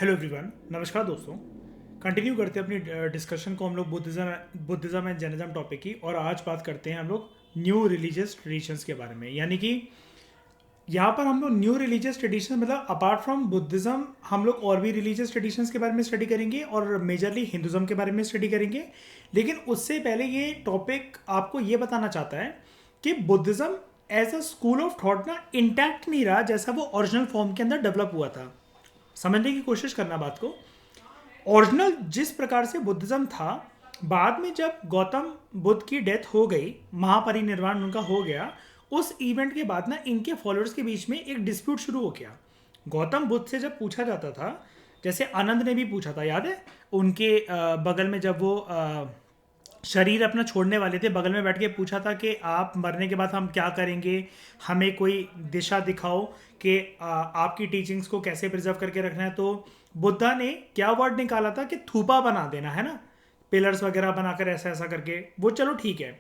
Hello everyone, नमस्कार दोस्तों। Continue करते हैं अपनी डिस्कशन को हम लोग बुद्धिज़्म एंड जैनिज़्म टॉपिक की। और आज बात करते हैं हम लोग न्यू रिलीजियस ट्रेडिशंस के बारे में। यानी कि यहाँ पर हम लोग न्यू रिलीजियस ट्रेडिशन मतलब अपार्ट फ्रॉम बुद्धिज़्म हम लोग और भी रिलीजियस ट्रेडिशंस के बारे में स्टडी करेंगे और मेजरली हिंदुज़्म के बारे में स्टडी करेंगे। लेकिन उससे पहले ये टॉपिक आपको ये बताना चाहता है कि Buddhism as a school of thought ना इंटैक्ट नहीं रहा जैसा वो ओरिजिनल फॉर्म के अंदर डेवलप हुआ था। समझने की कोशिश करना बात को। ओरिजिनल जिस प्रकार से बुद्धिज्म था, बाद में जब गौतम बुद्ध की डेथ हो गई, महापरिनिर्वाण उनका हो गया, उस इवेंट के बाद ना इनके फॉलोअर्स के बीच में एक डिस्प्यूट शुरू हो गया। गौतम बुद्ध से जब पूछा जाता था, जैसे आनंद ने भी पूछा था, याद है उनके बगल में जब वो शरीर अपना छोड़ने वाले थे, बगल में बैठ के पूछा था कि आप मरने के बाद हम क्या करेंगे, हमें कोई दिशा दिखाओ कि आपकी टीचिंग्स को कैसे प्रिजर्व करके रखना है। तो बुद्धा ने क्या वर्ड निकाला था कि थूपा बना देना, है ना, पिलर्स वगैरह बनाकर ऐसा ऐसा करके। वो चलो ठीक है,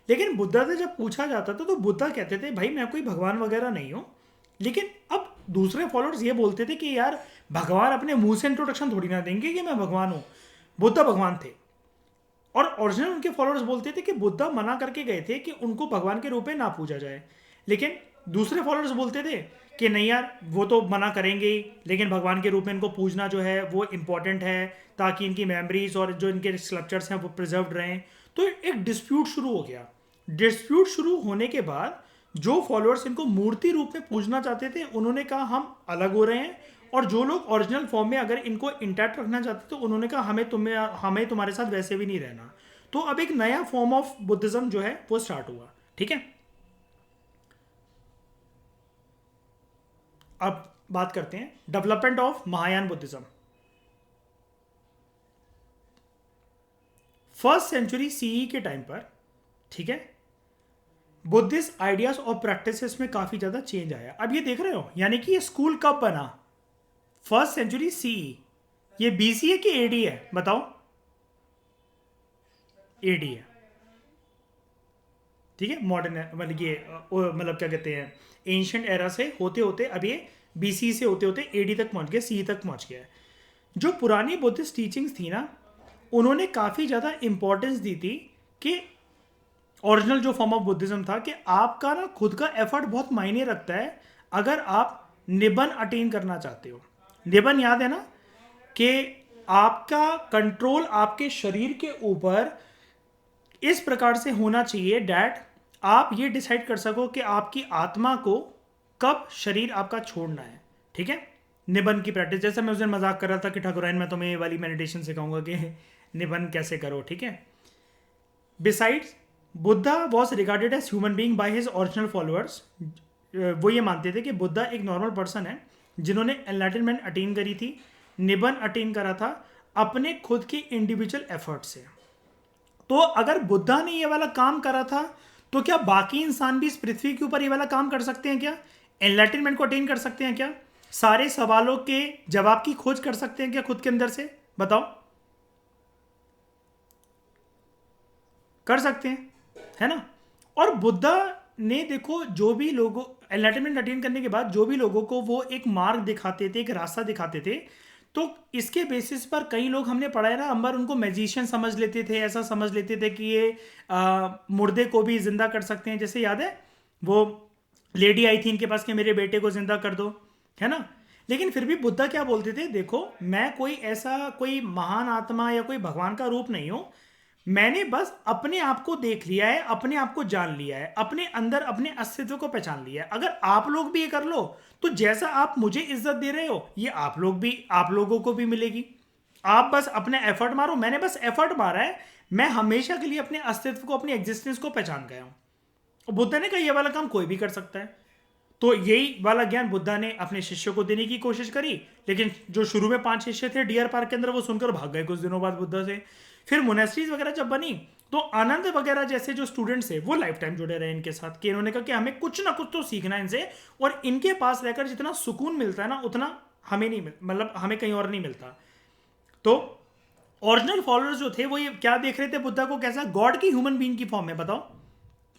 लेकिन बुद्धा से जब पूछा जाता था तो बुद्धा कहते थे भाई मैं कोई भगवान वगैरह नहीं हूँ। लेकिन अब दूसरे फॉलोअर्स ये बोलते थे कि यार भगवान अपने मुंह से इंट्रोडक्शन थोड़ी ना देंगे कि मैं भगवान हूँ। बुद्धा भगवान थे। और ओरिजिनल उनके फॉलोअर्स बोलते थे कि बुद्धा मना करके गए थे कि उनको भगवान के रूप में ना पूजा जाए। लेकिन दूसरे फॉलोअर्स बोलते थे कि नहीं यार वो तो मना करेंगे ही, लेकिन भगवान के रूप में इनको पूजना जो है वो इम्पॉर्टेंट है ताकि इनकी मेमोरीज और जो इनके स्कल्पचर्स हैं वो प्रिजर्व रहें। तो एक डिस्प्यूट शुरू हो गया। डिस्प्यूट शुरू होने के बाद जो फॉलोअर्स इनको मूर्ति रूप में पूजना चाहते थे उन्होंने कहा हम अलग हो रहे हैं, और जो लोग ओरिजिनल फॉर्म में अगर इनको इंटैक्ट रखना चाहते तो उन्होंने कहा हमें तुम्हारे साथ वैसे भी नहीं रहना। तो अब एक नया फॉर्म ऑफ बुद्धिज्म जो है वो स्टार्ट हुआ। ठीक है, अब बात करते हैं development of Mahayana Buddhism. First century CE के टाइम पर, ठीक है, बुद्धिस्ट आइडियाज और प्रैक्टिसेस में काफी ज्यादा चेंज आया। अब ये देख रहे हो, यानी कि ये स्कूल कब बना? First century CE. ये बीसी है कि एडी है, बताओ? एडी है। ठीक है, मॉडर्न मतलब ये मतलब क्या कहते हैं, एंशियंट एरा से होते होते अब ये बीसी से होते होते एडी तक पहुंच गया, सी तक पहुंच गया है। जो पुरानी बुद्धिस्ट टीचिंग्स थी ना, उन्होंने काफ़ी ज़्यादा इंपॉर्टेंस दी थी कि ओरिजिनल जो फॉर्म ऑफ बुद्धिज्म था कि आपका ना खुद का एफर्ट बहुत मायने रखता है अगर आप निबन अटेन करना चाहते हो। निबन याद है ना, कि आपका कंट्रोल आपके शरीर के ऊपर इस प्रकार से होना चाहिए डैट आप ये डिसाइड कर सको कि आपकी आत्मा को कब शरीर आपका छोड़ना है। ठीक है, निबंध की प्रैक्टिस। जैसे मैं उस दिन मजाक कर रहा था कि ठाकुराइन मैं तुम्हें ये वाली मेडिटेशन सिखाऊंगा कि निबंध कैसे करो। ठीक है, besides Buddha was regarded as human being by his original followers. वो ये मानते थे कि बुद्धा एक नॉर्मल पर्सन है जिन्होंने एनलाइटनमेंट अटेन करी थी, निबंध अटेन करा था अपने खुद के इंडिविजुअल एफर्ट से। तो अगर बुद्धा ने ये वाला काम करा था तो क्या बाकी इंसान भी इस पृथ्वी के ऊपर ये वाला काम कर सकते हैं क्या? एनलाइटनमेंट को अटेन कर सकते हैं क्या? सारे सवालों के जवाब की खोज कर सकते हैं क्या खुद के अंदर से? बताओ, कर सकते हैं, है ना? और बुद्धा ने देखो जो भी लोगों एनलाइटनमेंट अटेन करने के बाद जो भी लोगों को वो एक मार्ग दिखाते थे, एक रास्ता दिखाते थे, तो इसके बेसिस पर कई लोग हमने पढ़ा है ना, अंबर उनको मैजिशियन समझ लेते थे, ऐसा समझ लेते थे कि ये मुर्दे को भी जिंदा कर सकते हैं। जैसे याद है वो लेडी आई थी इनके पास कि मेरे बेटे को जिंदा कर दो, है ना? लेकिन फिर भी बुद्धा क्या बोलते थे, देखो मैं कोई ऐसा कोई महान आत्मा या कोई भगवान का रूप नहीं हूं, मैंने बस अपने आप को देख लिया है, अपने आप को जान लिया है, अपने अंदर अपने अस्तित्व को पहचान लिया है। अगर आप लोग भी ये कर लो तो जैसा आप मुझे इज्जत दे रहे हो ये आप लोग भी, आप लोगों को भी मिलेगी। आप बस अपने एफर्ट मारो, मैंने बस एफर्ट मारा है, मैं हमेशा के लिए अपने अस्तित्व को, अपनी एग्जिस्टेंस को पहचान गया हूं। और बुद्धा ने कहा ये वाला काम कोई भी कर सकता है। तो यही वाला ज्ञान बुद्धा ने अपने शिष्यों को देने की कोशिश करी। लेकिन जो शुरू में 5 शिष्य थे डियर पार्क के अंदर, वो सुनकर भाग गए कुछ दिनों बाद बुद्धा से। फिर मोनेस्ट्रीज वगैरह जब बनी तो आनंद वगैरह जैसे जो स्टूडेंट्स थे वो लाइफ टाइम जुड़े रहे इनके साथ, कि इन्होंने कहा कि हमें कुछ ना कुछ तो सीखना है इनसे, और इनके पास रहकर जितना सुकून मिलता है ना उतना हमें नहीं मतलब हमें कहीं और नहीं मिलता। तो ओरिजिनल फॉलोअर्स जो थे वो ये क्या देख रहे थे बुद्धा को, कैसा गॉड की ह्यूमन बीइंग की फॉर्म में, बताओ,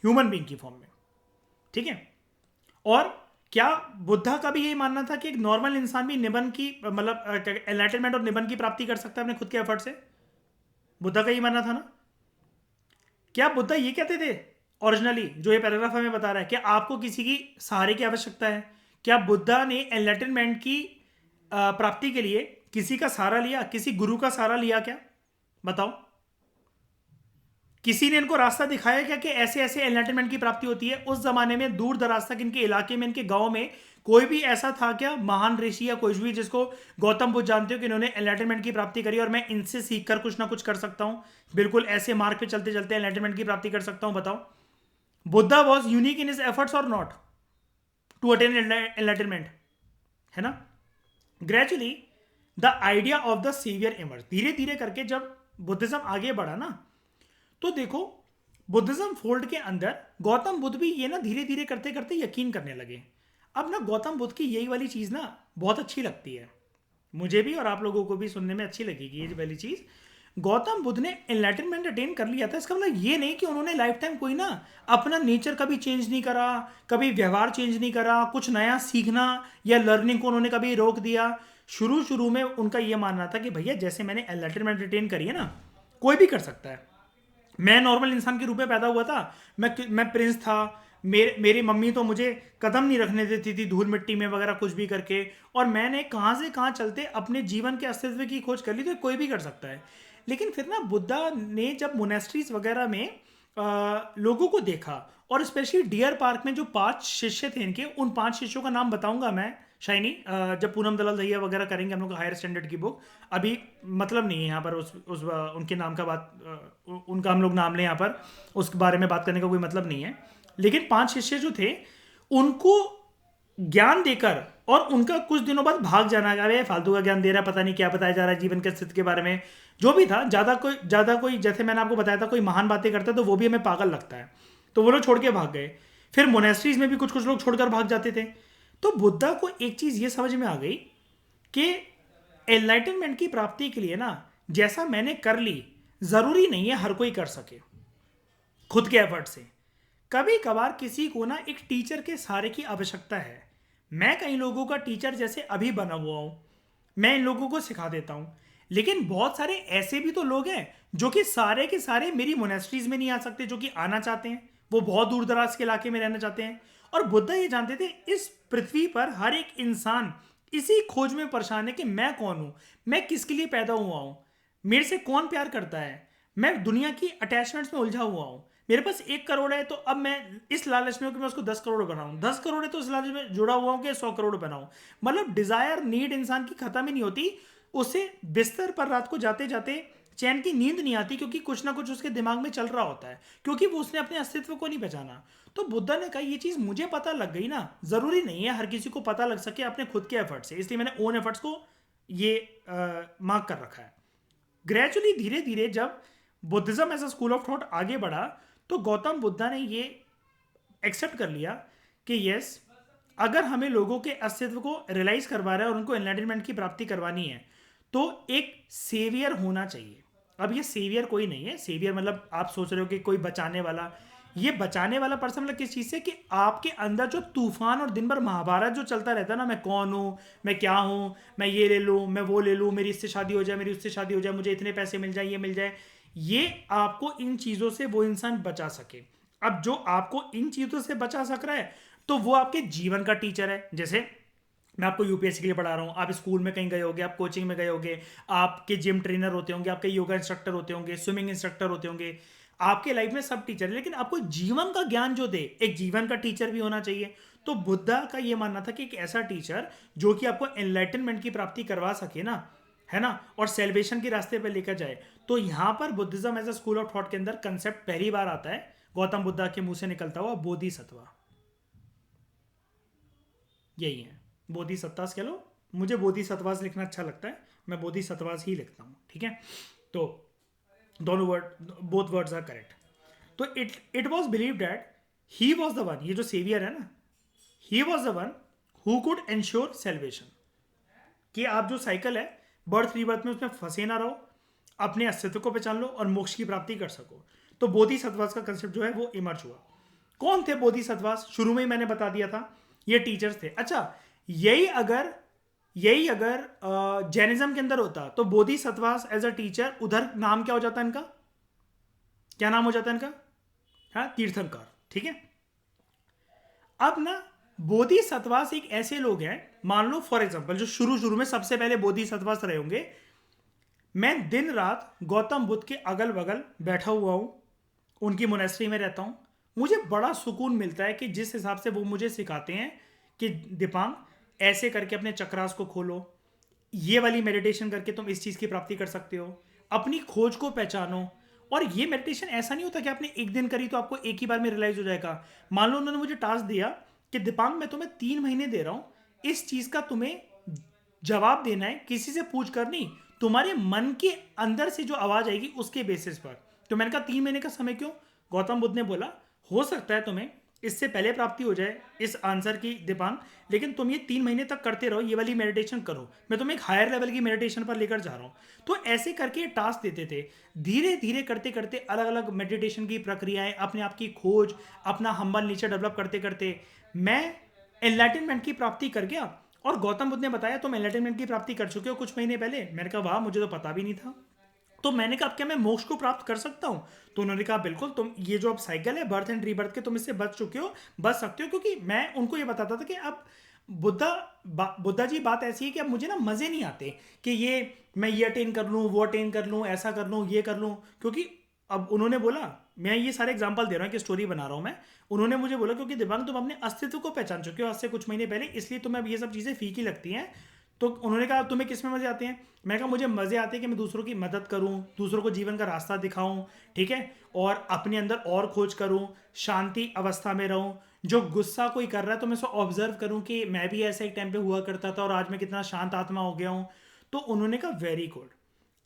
ह्यूमन बीइंग की फॉर्म में। ठीक है, और क्या बुद्धा का भी यही मानना था कि एक नॉर्मल इंसान भी निबन की मतलब एनलाइटनमेंट और निबन की प्राप्ति कर सकता है अपने खुद के एफर्ट से? बुद्धा का यही मानना था ना? क्या बुद्धा ये कहते थे ओरिजिनली, जो ये पैराग्राफ हमें बता रहा है, कि आपको किसी की सहारे की आवश्यकता है? क्या बुद्धा ने एनलाइटनमेंट की प्राप्ति के लिए किसी का सहारा लिया, किसी गुरु का सहारा लिया क्या? बताओ। किसी ने इनको रास्ता दिखाया क्या कि ऐसे ऐसे एनलाइटनमेंट की प्राप्ति होती है? उस जमाने में दूर दराज तक इनके इलाके में, इनके गांव में कोई भी ऐसा था क्या महान ऋषि या कोई भी जिसको गौतम बुद्ध जानते हो कि इन्होंने एनलाइटनमेंट की प्राप्ति करी और मैं इनसे सीखकर कुछ ना कुछ कर सकता हूं, बिल्कुल ऐसे मार्ग पे चलते चलते एनलाइटनमेंट की प्राप्ति कर सकता हूं? बताओ। Buddha was unique in his efforts और नॉट टू अटेन एनलाइटनमेंट, है ना? Gradually the idea of the saviour emerge, धीरे धीरे करके जब बुद्धिज्म आगे बढ़ा ना, तो देखो बुद्धिज्म फोल्ड के अंदर गौतम बुद्ध भी ये ना धीरे धीरे करते करते यकीन करने लगे। अब ना गौतम बुद्ध की यही वाली चीज़ ना बहुत अच्छी लगती है मुझे भी, और आप लोगों को भी सुनने में अच्छी लगेगी ये वाली चीज़। गौतम बुद्ध ने एनलाइटनमेंट अटेन कर लिया था, इसका मतलब ये नहीं कि उन्होंने लाइफ टाइम कोई ना अपना नेचर कभी चेंज नहीं करा, कभी व्यवहार चेंज नहीं करा, कुछ नया सीखना या लर्निंग को उन्होंने कभी रोक दिया। शुरू शुरू में उनका ये मानना था कि भैया जैसे मैंने एनलाइटनमेंट अटेन करी है ना, कोई भी कर सकता है। मैं नॉर्मल इंसान के रूप में पैदा हुआ था, मैं प्रिंस था, मेरी मम्मी तो मुझे कदम नहीं रखने देती थी धूल मिट्टी में वगैरह कुछ भी करके, और मैंने कहाँ से कहाँ चलते अपने जीवन के अस्तित्व की खोज कर ली, तो कोई भी कर सकता है। लेकिन फिर ना बुद्धा ने जब मोनेस्ट्रीज वगैरह में लोगों को देखा, और स्पेशली डियर पार्क में जो 5 शिष्य थे इनके, उन 5 शिष्यों का नाम बताऊंगा मैं शाइनी, जब पूनम दलाल दहिया वगैरह करेंगे हम लोग हायर स्टैंडर्ड की बुक। अभी मतलब नहीं है यहाँ पर उनके नाम का बात, उनका हम लोग नाम लें यहाँ पर, उस बारे में बात करने का कोई मतलब नहीं है। लेकिन 5 शिष्य जो थे उनको ज्ञान देकर और उनका कुछ दिनों बाद भाग जाना, अरे फालतू का ज्ञान दे रहा है, पता नहीं क्या बताया जा रहा है जीवन के अस्तित्व के बारे में, जो भी था, ज़्यादा कोई जैसे मैंने आपको बताया था कोई महान बातें करता है तो वो भी हमें पागल लगता है, तो वो लोग छोड़ के भाग गए। फिर मोनेस्ट्रीज में भी कुछ कुछ लोग छोड़कर भाग जाते थे। तो बुद्धा को एक चीज़ ये समझ में आ गई कि एनलाइटनमेंट की प्राप्ति के लिए ना जैसा मैंने कर ली, ज़रूरी नहीं है हर कोई कर सके खुद के एफर्ट से। कभी कभार किसी को ना एक टीचर के सहारे की आवश्यकता है। मैं कई लोगों का टीचर जैसे अभी बना हुआ हूं, मैं इन लोगों को सिखा देता हूं, लेकिन बहुत सारे ऐसे भी तो लोग हैं जो कि सारे के सारे मेरी मोनेस्ट्रीज में नहीं आ सकते, जो कि आना चाहते हैं, वो बहुत दूर दराज के इलाके में रहना चाहते हैं। और बुद्धा ये जानते थे इस पृथ्वी पर हर एक इंसान इसी खोज में परेशान है कि मैं कौन हूं, मैं किसके लिए पैदा हुआ हूं, मेरे से कौन प्यार करता है, मैं दुनिया की अटैचमेंट्स में उलझा हुआ हूं। मेरे पास 1 करोड़ है तो अब मैं इस लालच में हूं कि मैं उसको 10 करोड़ बनाऊं, 10 करोड़ है तो इस लालच में जुड़ा हुआ हूं कि 100 करोड़ बनाऊं। मतलब डिजायर नीड इंसान की खत्म ही नहीं होती। उसे बिस्तर पर रात को जाते जाते चैन की नींद नहीं आती, क्योंकि कुछ ना कुछ उसके दिमाग में चल रहा होता है, क्योंकि वो उसने अपने अस्तित्व को नहीं पहचाना। तो बुद्धा ने कहा ये चीज़ मुझे पता लग गई ना, ज़रूरी नहीं है हर किसी को पता लग सके अपने खुद के एफर्ट से, इसलिए मैंने ओन एफर्ट्स को ये मार्क कर रखा है। ग्रेजुअली धीरे धीरे जब Buddhism as a school of thought आगे बढ़ा, तो गौतम बुद्धा ने ये एक्सेप्ट कर लिया कि यस, अगर हमें लोगों के अस्तित्व को रियलाइज करवा रहा है और उनको एनलाइटनमेंट की प्राप्ति करवानी है, तो एक सेवियर होना चाहिए। अब ये सेवियर कोई नहीं है, सेवियर मतलब आप सोच रहे हो कि कोई बचाने वाला, ये बचाने वाला पर्सन मतलब किस चीज़ से, कि आपके अंदर जो तूफान और दिन भर महाभारत जो चलता रहता है ना, मैं कौन हूँ, मैं क्या हूँ, मैं ये ले लूँ, मैं वो ले लूँ, मेरी इससे शादी हो जाए, मेरी उससे शादी हो जाए, मुझे इतने पैसे मिल जाए, ये मिल जाए, ये आपको इन चीज़ों से वो इंसान बचा सके। अब जो आपको इन चीज़ों से बचा सक रहा है, तो वो आपके जीवन का टीचर है। जैसे मैं आपको यूपीएससी के लिए पढ़ा रहा हूँ, आप स्कूल में कहीं गए होगे, आप कोचिंग में गए होगे, आपके जिम ट्रेनर होते होंगे, आपके योगा इंस्ट्रक्टर होते होंगे, स्विमिंग इंस्ट्रक्टर होते होंगे, आपके लाइफ में सब टीचर है, लेकिन आपको जीवन का ज्ञान जो दे, एक जीवन का टीचर भी होना चाहिए। तो बुद्धा का ये मानना था कि एक ऐसा टीचर जो कि आपको एनलाइटनमेंट की प्राप्ति करवा सके ना, है ना, और सेलिब्रेशन के रास्ते पर लेकर जाए। तो यहाँ पर Buddhism as a school of thought के अंदर कंसेप्ट पहली बार आता है गौतम बुद्धा के मुंह से निकलता हुआ, बोधिसत्व। यही है बोधिसत्तास कह लो, मुझे बोधिसत्वास लिखना अच्छा लगता है, मैं बोधिसत्वास ही लिखता हूँ, ठीक है। तो दोनों word, both words are correct. तो it was believe that he was the one, ये जो सेवियर है ना, he was the one who could ensure salvation, कि आप जो साइकिल है बर्थ रीबर्थ में उसमें फंसे ना रहो, अपने अस्तित्व को पहचान लो और मोक्ष की प्राप्ति कर सको। तो बोधिसत्वास का कंसेप्ट जो है वो इमर्ज हुआ। कौन थे बोधिसत्वास? शुरू में ही मैंने बता दिया था ये टीचर्स थे। अच्छा, यही अगर जैनिज्म के अंदर होता तो बोधिसत्वास एज अ टीचर, उधर नाम क्या हो जाता इनका? क्या नाम हो जाता इनका? हाँ, तीर्थंकर। ठीक है। अब ना बोधिसत्वास एक ऐसे लोग हैं, मान लो फॉर एग्जांपल जो शुरू शुरू में सबसे पहले बोधिसत्वास रहे होंगे, मैं दिन रात गौतम बुद्ध के अगल बगल बैठा हुआ हूं, उनकी मोनेस्ट्री में रहता हूं, मुझे बड़ा सुकून मिलता है कि जिस हिसाब से वो मुझे सिखाते हैं कि दीपांग ऐसे करके अपने चक्रास को खोलो, ये वाली मेडिटेशन करके तुम इस चीज़ की प्राप्ति कर सकते हो, अपनी खोज को पहचानो। और ये मेडिटेशन ऐसा नहीं होता कि आपने एक दिन करी तो आपको एक ही बार में रियलाइज हो जाएगा। मान लो उन्होंने मुझे टास्क दिया कि दीपांग मैं तुम्हें 3 महीने दे रहा हूं, इस चीज़ का तुम्हें जवाब देना है, किसी से पूछ कर नहीं, तुम्हारे मन के अंदर से जो आवाज आएगी उसके बेसिस पर। तो मैंने कहा 3 महीने का समय क्यों? गौतम बुद्ध ने बोला हो सकता है तुम्हें इससे पहले प्राप्ति हो जाए इस आंसर की दीपांग, लेकिन तुम ये 3 महीने तक करते रहो, ये वाली मेडिटेशन करो, मैं तुम्हें एक हायर लेवल की मेडिटेशन पर लेकर जा रहा हूँ। तो ऐसे करके टास्क देते थे, धीरे धीरे करते करते अलग अलग मेडिटेशन की प्रक्रियाएं, अपने आप की खोज, अपना हम्बल नेचर डेवलप करते करते मैं एनलाइटनमेंट की प्राप्ति कर गया। और गौतम बुद्ध ने बताया तुम एनलाइटनमेंट की प्राप्ति कर चुके हो कुछ महीने पहले। मैंने कहा वाह, मुझे तो पता भी नहीं था। तो मैंने कहा अब क्या मैं मोक्ष को प्राप्त कर सकता हूं? तो उन्होंने कहा बिल्कुल, तुम ये जो अब साइकिल है बर्थ एंड रीबर्थ के, तुम इससे बच चुके हो, बच सकते हो। क्योंकि मैं उनको ये बताता था कि अब बुद्धा जी बात ऐसी है कि अब मुझे ना मजे नहीं आते कि ये मैं ये अटेन कर लूँ, वो अटेन कर लूँ, ऐसा कर लूँ, ये कर लूँ। क्योंकि अब उन्होंने बोला, मैं ये सारे एग्जाम्पल दे रहा हूँ कि स्टोरी बना रहा हूँ मैं। उन्होंने मुझे बोला क्योंकि दिव्यांग तुम अपने अस्तित्व को पहचान चुके हो आज से कुछ महीने पहले, इसलिए तुम्हें अब ये सब चीज़ें फीकी लगती हैं। तो उन्होंने कहा तुम्हें किस में मजे आते हैं? मैं कहा मुझे मजे आते हैं कि मैं दूसरों की मदद करूं, दूसरों को जीवन का रास्ता दिखाऊं, ठीक है, और अपने अंदर और खोज करूं, शांति अवस्था में रहूं। जो गुस्सा कोई कर रहा है तो मैं उसको ऑब्जर्व करूं कि मैं भी ऐसा एक टाइम पे हुआ करता था और आज मैं कितना शांत आत्मा हो गया हूं। तो उन्होंने कहा वेरी गुड,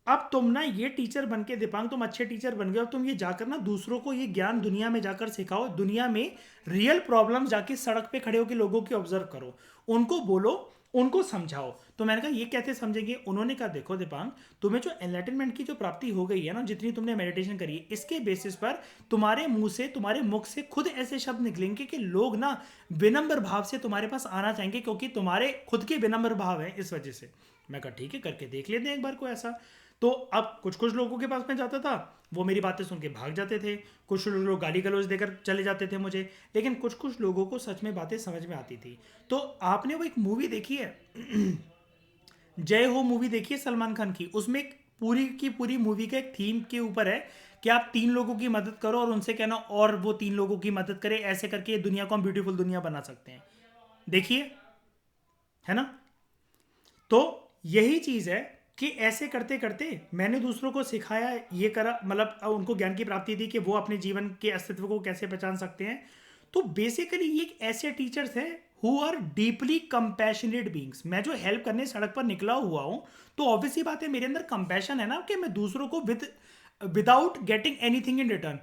अब तुम ना ये टीचर बन के दीपांग, तुम अच्छे टीचर बन गए, और तुम ये जाकर ना दूसरों को ये ज्ञान दुनिया में जाकर सिखाओ, दुनिया में रियल प्रॉब्लम जाके सड़क पे खड़े होकर लोगों की ऑब्जर्व करो, उनको बोलो, उनको समझाओ। तो मैंने कहा ये कैसे समझेंगे? उन्होंने कहा देखो दीपांग, तुम्हें जो एनलाइटनमेंट की जो प्राप्ति हो गई है ना, जितनी तुमने मेडिटेशन करी है, इसके बेसिस पर तुम्हारे मुंह से, तुम्हारे मुख से खुद ऐसे शब्द निकलेंगे कि लोग ना विनम्र भाव से तुम्हारे पास आना चाहेंगे, क्योंकि तुम्हारे खुद के विनम्र भाव है इस वजह से। मैं कहा ठीक है, करके देख लेते हैं एक बार को ऐसा। तो अब कुछ कुछ लोगों के पास में जाता था, वो मेरी बातें सुन के भाग जाते थे, कुछ लोग गाली गलौज देकर चले जाते थे मुझे, लेकिन कुछ कुछ लोगों को सच में बातें समझ में आती थी। तो आपने वो एक मूवी देखी है जय हो मूवी देखी है सलमान खान की? उसमें एक पूरी की पूरी मूवी का एक थीम के ऊपर है कि आप 3 लोगों की मदद करो और उनसे कहना और वो 3 लोगों की मदद करे, ऐसे करके ये दुनिया को हम ब्यूटीफुल दुनिया बना सकते हैं। देखिए, है ना? तो यही चीज़ है कि ऐसे करते करते मैंने दूसरों को सिखाया, ये करा, मतलब उनको ज्ञान की प्राप्ति दी कि वो अपने जीवन के अस्तित्व को कैसे पहचान सकते हैं। तो बेसिकली ये एक ऐसे टीचर्स हैं who are deeply compassionate beings. मैं जो हेल्प करने सड़क पर निकला हुआ हूँ, तो ऑब्वियसली बात है मेरे अंदर कंपैशन है ना, कि मैं दूसरों को without getting anything in return,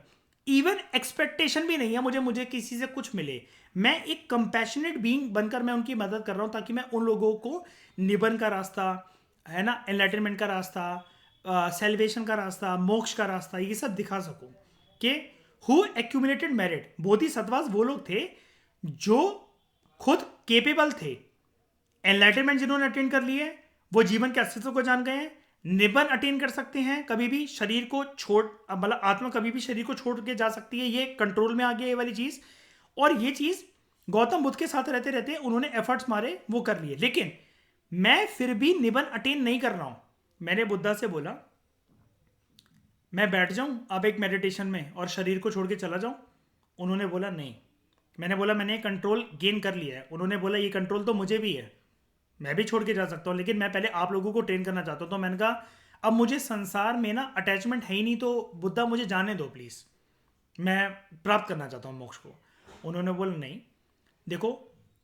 even expectation भी नहीं है मुझे मुझे किसी से कुछ मिले, मैं एक कंपैशनेट बीइंग बनकर मैं उनकी मदद कर रहा हूँ, ताकि मैं उन लोगों को निबन का रास्ता, है ना, एनलाइटनमेंट का रास्ता, सेलिब्रेशन का रास्ता, मोक्ष का रास्ता, ये सब दिखा सकूं। कि हु एक्यूमुलेटेड मेरिट, बोधिसत्वास वो लोग थे जो खुद केपेबल थे, एनलाइटनमेंट जिन्होंने अटेंड कर ली है, वो जीवन के अस्तित्व को जान गए हैं, निबन अटेन कर सकते हैं, कभी भी शरीर को छोड़, मतलब आत्मा कभी भी शरीर को छोड़ के जा सकती है, ये कंट्रोल में आ गया ये वाली चीज। और ये चीज गौतम बुद्ध के साथ रहते रहते उन्होंने एफर्ट्स मारे, वो कर लिए। लेकिन मैं फिर भी निबन अटेन नहीं कर रहा हूं। मैंने बुद्धा से बोला मैं बैठ जाऊं अब एक मेडिटेशन में और शरीर को छोड़ के चला जाऊं? उन्होंने बोला नहीं। मैंने बोला मैंने कंट्रोल गेन कर लिया है। उन्होंने बोला ये कंट्रोल तो मुझे भी है, मैं भी छोड़ के जा सकता हूँ, लेकिन मैं पहले आप लोगों को ट्रेन करना चाहता हूँ। तो मैंने कहा अब मुझे संसार में ना अटैचमेंट है ही नहीं, तो बुद्धा मुझे जाने दो प्लीज़, मैं प्राप्त करना चाहता हूँ मोक्ष को। उन्होंने बोला नहीं, देखो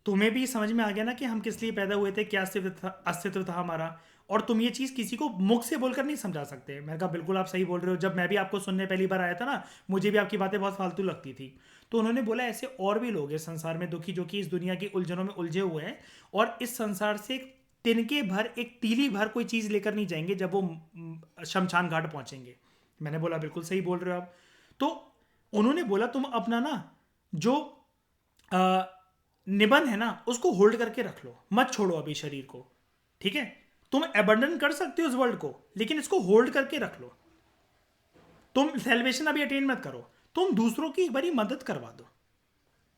तुम्हें भी समझ में आ गया ना कि हम किस लिए पैदा हुए थे, क्या अस्तित्व था हमारा, और तुम ये चीज़ किसी को मुख से बोलकर नहीं समझा सकते। मैंने कहा बिल्कुल आप सही बोल रहे हो, जब मैं भी आपको सुनने पहली बार आया था ना, मुझे भी आपकी बातें बहुत फालतू लगती थी। तो उन्होंने बोला ऐसे और भी लोग हैं संसार में दुखी, जो कि इस दुनिया की उलझनों में उलझे हुए हैं, और इस संसार से तिनके भर, एक तीली भर कोई चीज़ लेकर नहीं जाएंगे जब वो शमशान घाट पहुंचेंगे। मैंने बोला बिल्कुल सही बोल रहे हो आप। तो उन्होंने बोला तुम अपना ना जो निबंध है ना, उसको होल्ड करके रख लो, मत छोड़ो अभी शरीर को, ठीक है। तुम अबंडन कर सकते हो इस वर्ल्ड को, लेकिन इसको होल्ड करके रख लो। तुम सेलिब्रेशन अभी अटेन मत करो, तुम दूसरों की एक बारी मदद करवा दो।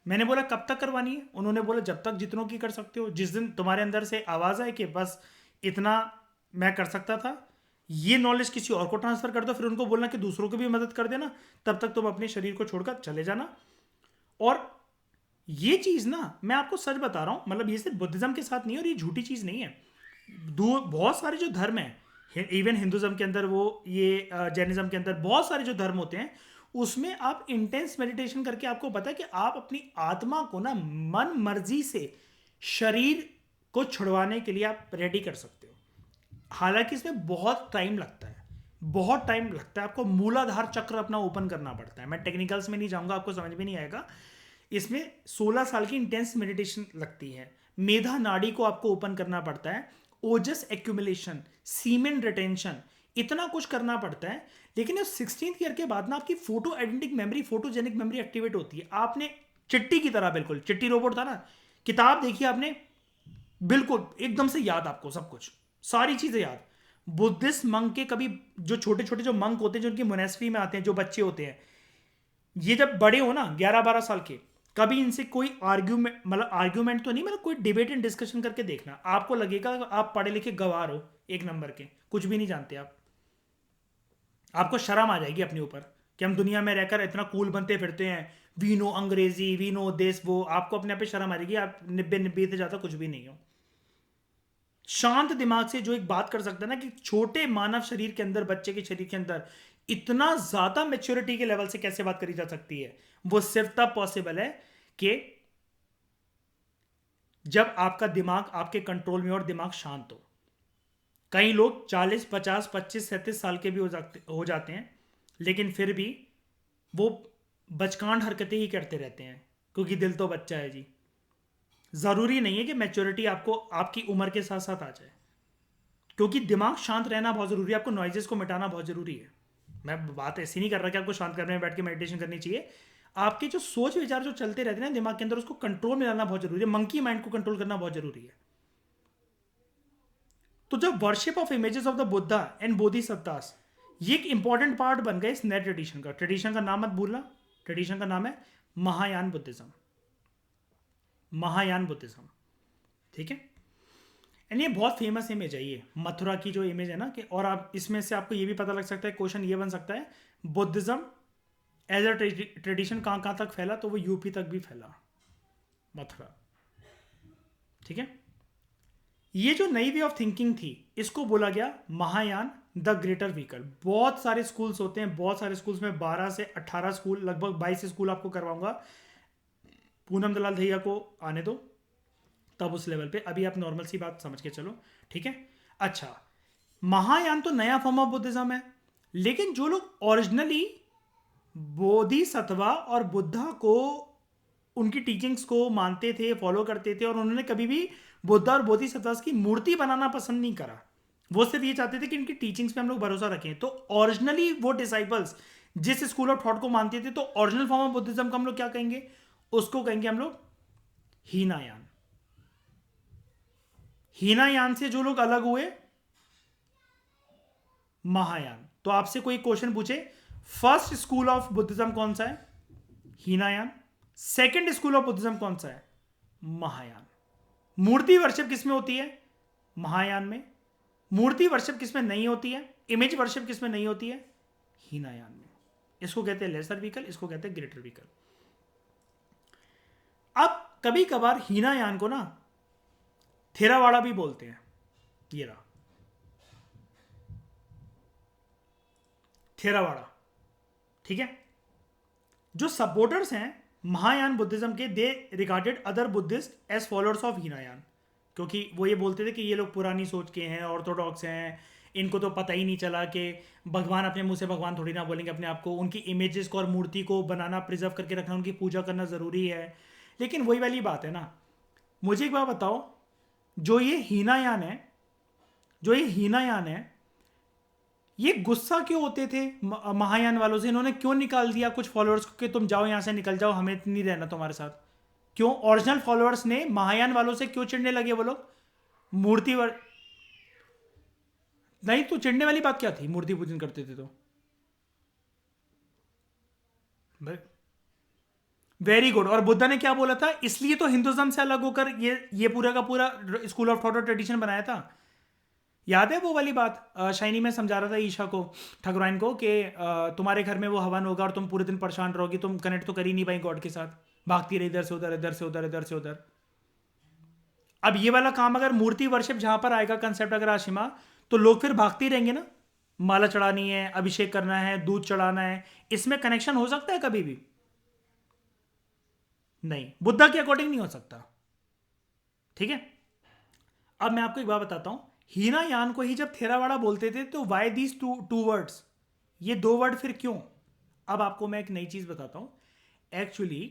मैंने बोला कब तक करवानी है, उन्होंने बोला जब तक जितनों की कर सकते हो। जिस दिन तुम्हारे अंदर से आवाज़ आए कि बस इतना मैं कर सकता था, ये नॉलेज किसी और को ट्रांसफर कर दो, फिर उनको बोलना कि दूसरों को भी मदद कर देना, तब तक तुम अपने शरीर को छोड़कर चले जाना। और ये चीज़ ना, मैं आपको सच बता रहा हूँ, मतलब ये सिर्फ बुद्धिज्म के साथ नहीं है और ये झूठी चीज़ नहीं है। बहुत सारे जो धर्म हैं, इवन हिंदुज्म के अंदर, वो ये जैनिज्म के अंदर बहुत सारे जो धर्म होते हैं, उसमें आप इंटेंस मेडिटेशन करके आपको पता है कि आप अपनी आत्मा को ना मन मर्जी से शरीर को छुड़वाने के लिए आप रेडी कर सकते हो। हालांकि इसमें बहुत टाइम लगता है, बहुत टाइम लगता है, आपको मूलाधार चक्र अपना ओपन करना पड़ता है। मैं टेक्निकल्स में नहीं जाऊंगा, आपको समझ में नहीं आएगा। इसमें 16 साल की इंटेंस मेडिटेशन लगती है। मेधा नाड़ी को आपको ओपन करना पड़ता है, ओजस एक्यूमुलेशन, सीमेन रिटेंशन, इतना कुछ करना पड़ता है। लेकिन इस 16th ईयर के बाद ना आपकी photo identic memory, photogenic memory activate होती है। आपने चिट्टी की तरह, बिल्कुल चिट्टी रोबोट था ना, किताब देखी आपने, बिल्कुल एकदम से याद आपको सब कुछ, सारी चीजें याद। बुद्धिस्ट मंक के कभी, जो छोटे छोटे जो मंक होते हैं जो उनकी मोनेस्ट्री में आते हैं, जो बच्चे होते हैं, ये जब बड़े हो ना 11-12 साल के, कभी इनसे कोई आर्ग्यूमेंट, मतलब आर्ग्यूमेंट तो नहीं, मतलब कोई डिबेट एंड डिस्कशन करके देखना, आपको लगेगा आप पढ़े लिखे गवार हो, एक नंबर के, कुछ भी नहीं जानते आप। आपको शर्म आ जाएगी अपने ऊपर कि हम दुनिया में रहकर इतना कूल बनते फिरते हैं, वी नो अंग्रेजी, वी नो देश वो। आपको अपने आप पे शर्म आ जाएगी, आप निब्बे निब्बे से ज़्यादा कुछ भी नहीं हो। शांत दिमाग से जो एक बात कर सकता है ना कि छोटे मानव शरीर के अंदर, बच्चे के शरीर के अंदर इतना ज्यादा मेच्योरिटी के लेवल से कैसे बात करी जा सकती है, वो सिर्फ तब पॉसिबल है कि जब आपका दिमाग आपके कंट्रोल में और दिमाग शांत हो। कई लोग 40, 50, 25, 37 साल के भी हो जाते हैं, लेकिन फिर भी वो बचकांड हरकतें ही करते रहते हैं, क्योंकि दिल तो बच्चा है जी। ज़रूरी नहीं है कि मैच्योरिटी आपको आपकी उम्र के साथ साथ आ जाए, क्योंकि दिमाग शांत रहना बहुत ज़रूरी है, आपको नॉइजेस को मिटाना बहुत ज़रूरी है। मैं बात ऐसी नहीं कर रहा कि आपको शांत करने में बैठ के मेडिटेशन करनी चाहिए। आपके जो सोच विचार जो चलते रहते हैं ना दिमाग के अंदर, उसको कंट्रोल में लाना बहुत ज़रूरी है, मंकी माइंड को कंट्रोल करना बहुत ज़रूरी है। तो जब worship of images of the Buddha and bodhisattvas, ये एक इंपॉर्टेंट पार्ट बन गए इस नए ट्रेडिशन का। ट्रेडिशन का नाम मत भूलना, ट्रेडिशन का नाम है महायान बुद्धिज्म। महायान बुद्धिज्म, ठीक है। एंड ये बहुत फेमस इमेज है, ये मथुरा की जो इमेज है ना कि, और आप इसमें से आपको ये भी पता लग सकता है, क्वेश्चन ये बन सकता है, बुद्धिज्म एज अ ट्रेडिशन कहाँ कहाँ तक फैला, तो वो यूपी तक भी फैला, मथुरा, ठीक है। ये जो नई वे ऑफ थिंकिंग थी, इसको बोला गया महायान द ग्रेटर व्हीकल। बहुत सारे स्कूल्स होते हैं, बहुत सारे स्कूल्स में 12 से 18 स्कूल, लगभग 22 स्कूल आपको करवाऊंगा। पूनम दलाल दहिया को आने दो तब उस लेवल पे, अभी आप नॉर्मल सी बात समझ के चलो, ठीक है। अच्छा, महायान तो नया फॉर्म ऑफ बुद्धिज्म है, लेकिन जो लोग ओरिजिनली बोधिसत्वा और बुद्धा को, उनकी टीचिंग्स को मानते थे, फॉलो करते थे, और उन्होंने कभी भी बुद्धा और बोधिसत्वा की मूर्ति बनाना पसंद नहीं करा, वो सिर्फ ये चाहते थे कि इनकी टीचिंग्स पे हम लोग भरोसा रखें। तो ओरिजिनली वो डिसाइपल्स जिस स्कूल ऑफ थॉट को मानते थे, तो ओरिजिनल फॉर्म ऑफ बुद्धिज्म को हम लोग क्या कहेंगे, उसको कहेंगे हम लोग हीनायान। हीनायान से जो लोग अलग हुए, महायान। तो आपसे कोई क्वेश्चन पूछे, फर्स्ट स्कूल ऑफ बुद्धिज्म कौन सा है, हीनायान। सेकंड स्कूल ऑफ बुद्धिज्म कौन सा है, महायान। मूर्ति वर्शिप किसमें होती है, महायान में। मूर्ति वर्शिप किसमें नहीं होती है, इमेज वर्शिप किसमें नहीं होती है, हीनायान में। इसको कहते हैं लेसर व्हीकल, इसको कहते हैं ग्रेटर व्हीकल। अब कभी कभार हीनायान को ना थेरावाड़ा भी बोलते हैं, ये रहा थेरावाड़ा, ठीक है। जो सपोर्टर्स हैं महायान बुद्धिज्म के, they regarded other Buddhist as followers of Hinayana, क्योंकि वो ये बोलते थे कि ये लोग पुरानी सोच के हैं, ऑर्थोडॉक्स हैं, इनको तो पता ही नहीं चला कि भगवान अपने मुंह से भगवान थोड़ी ना बोलेंगे अपने आप को, उनकी इमेजेस को और मूर्ति को बनाना, प्रिजर्व करके रखना, उनकी पूजा करना ज़रूरी है। लेकिन वही वाली बात है ना, मुझे एक बात बताओ, जो ये हीनायान है, जो ये हीनायान है, ये गुस्सा क्यों होते थे महायान वालों से, इन्होंने क्यों निकाल दिया कुछ फॉलोअर्स को कि तुम जाओ यहाँ से, निकल जाओ, हमें नहीं रहना तुम्हारे साथ। क्यों ओरिजिनल फॉलोअर्स ने महायान वालों से क्यों चिढ़ने लगे वो लोग? मूर्ति नहीं तो चिढ़ने वाली बात क्या थी? मूर्ति पूजन करते थे तो वेरी गुड। और बुद्धा ने क्या बोला था? इसलिए तो हिंदुज्म से अलग होकर ये पूरा का पूरा स्कूल ऑफ थॉट और ट्रेडिशन बनाया था। याद है वो वाली बात? शाइनी में समझा रहा था ईशा को, ठकुराइन को, कि तुम्हारे घर में वो हवन होगा और तुम पूरे दिन परेशान रहोगी, तुम कनेक्ट तो कर ही नहीं पाई गॉड के साथ, भागती रही इधर से उधर, इधर से उधर, इधर से उधर। अब ये वाला काम अगर मूर्ति वर्शिप जहां पर आएगा कंसेप्ट अगर आशिमा, तो लोग फिर भागते ही रहेंगे ना। माला चढ़ानी है, अभिषेक करना है, दूध चढ़ाना है, इसमें कनेक्शन हो सकता है कभी भी? नहीं, बुद्धा के अकॉर्डिंग नहीं हो सकता। ठीक है, अब मैं आपको एक बात बताता हूं। हीनायान को ही जब थेरावाड़ा बोलते थे तो वाई दीज टू वर्ड्स, ये दो वर्ड फिर क्यों? अब आपको मैं एक नई चीज बताता हूं। एक्चुअली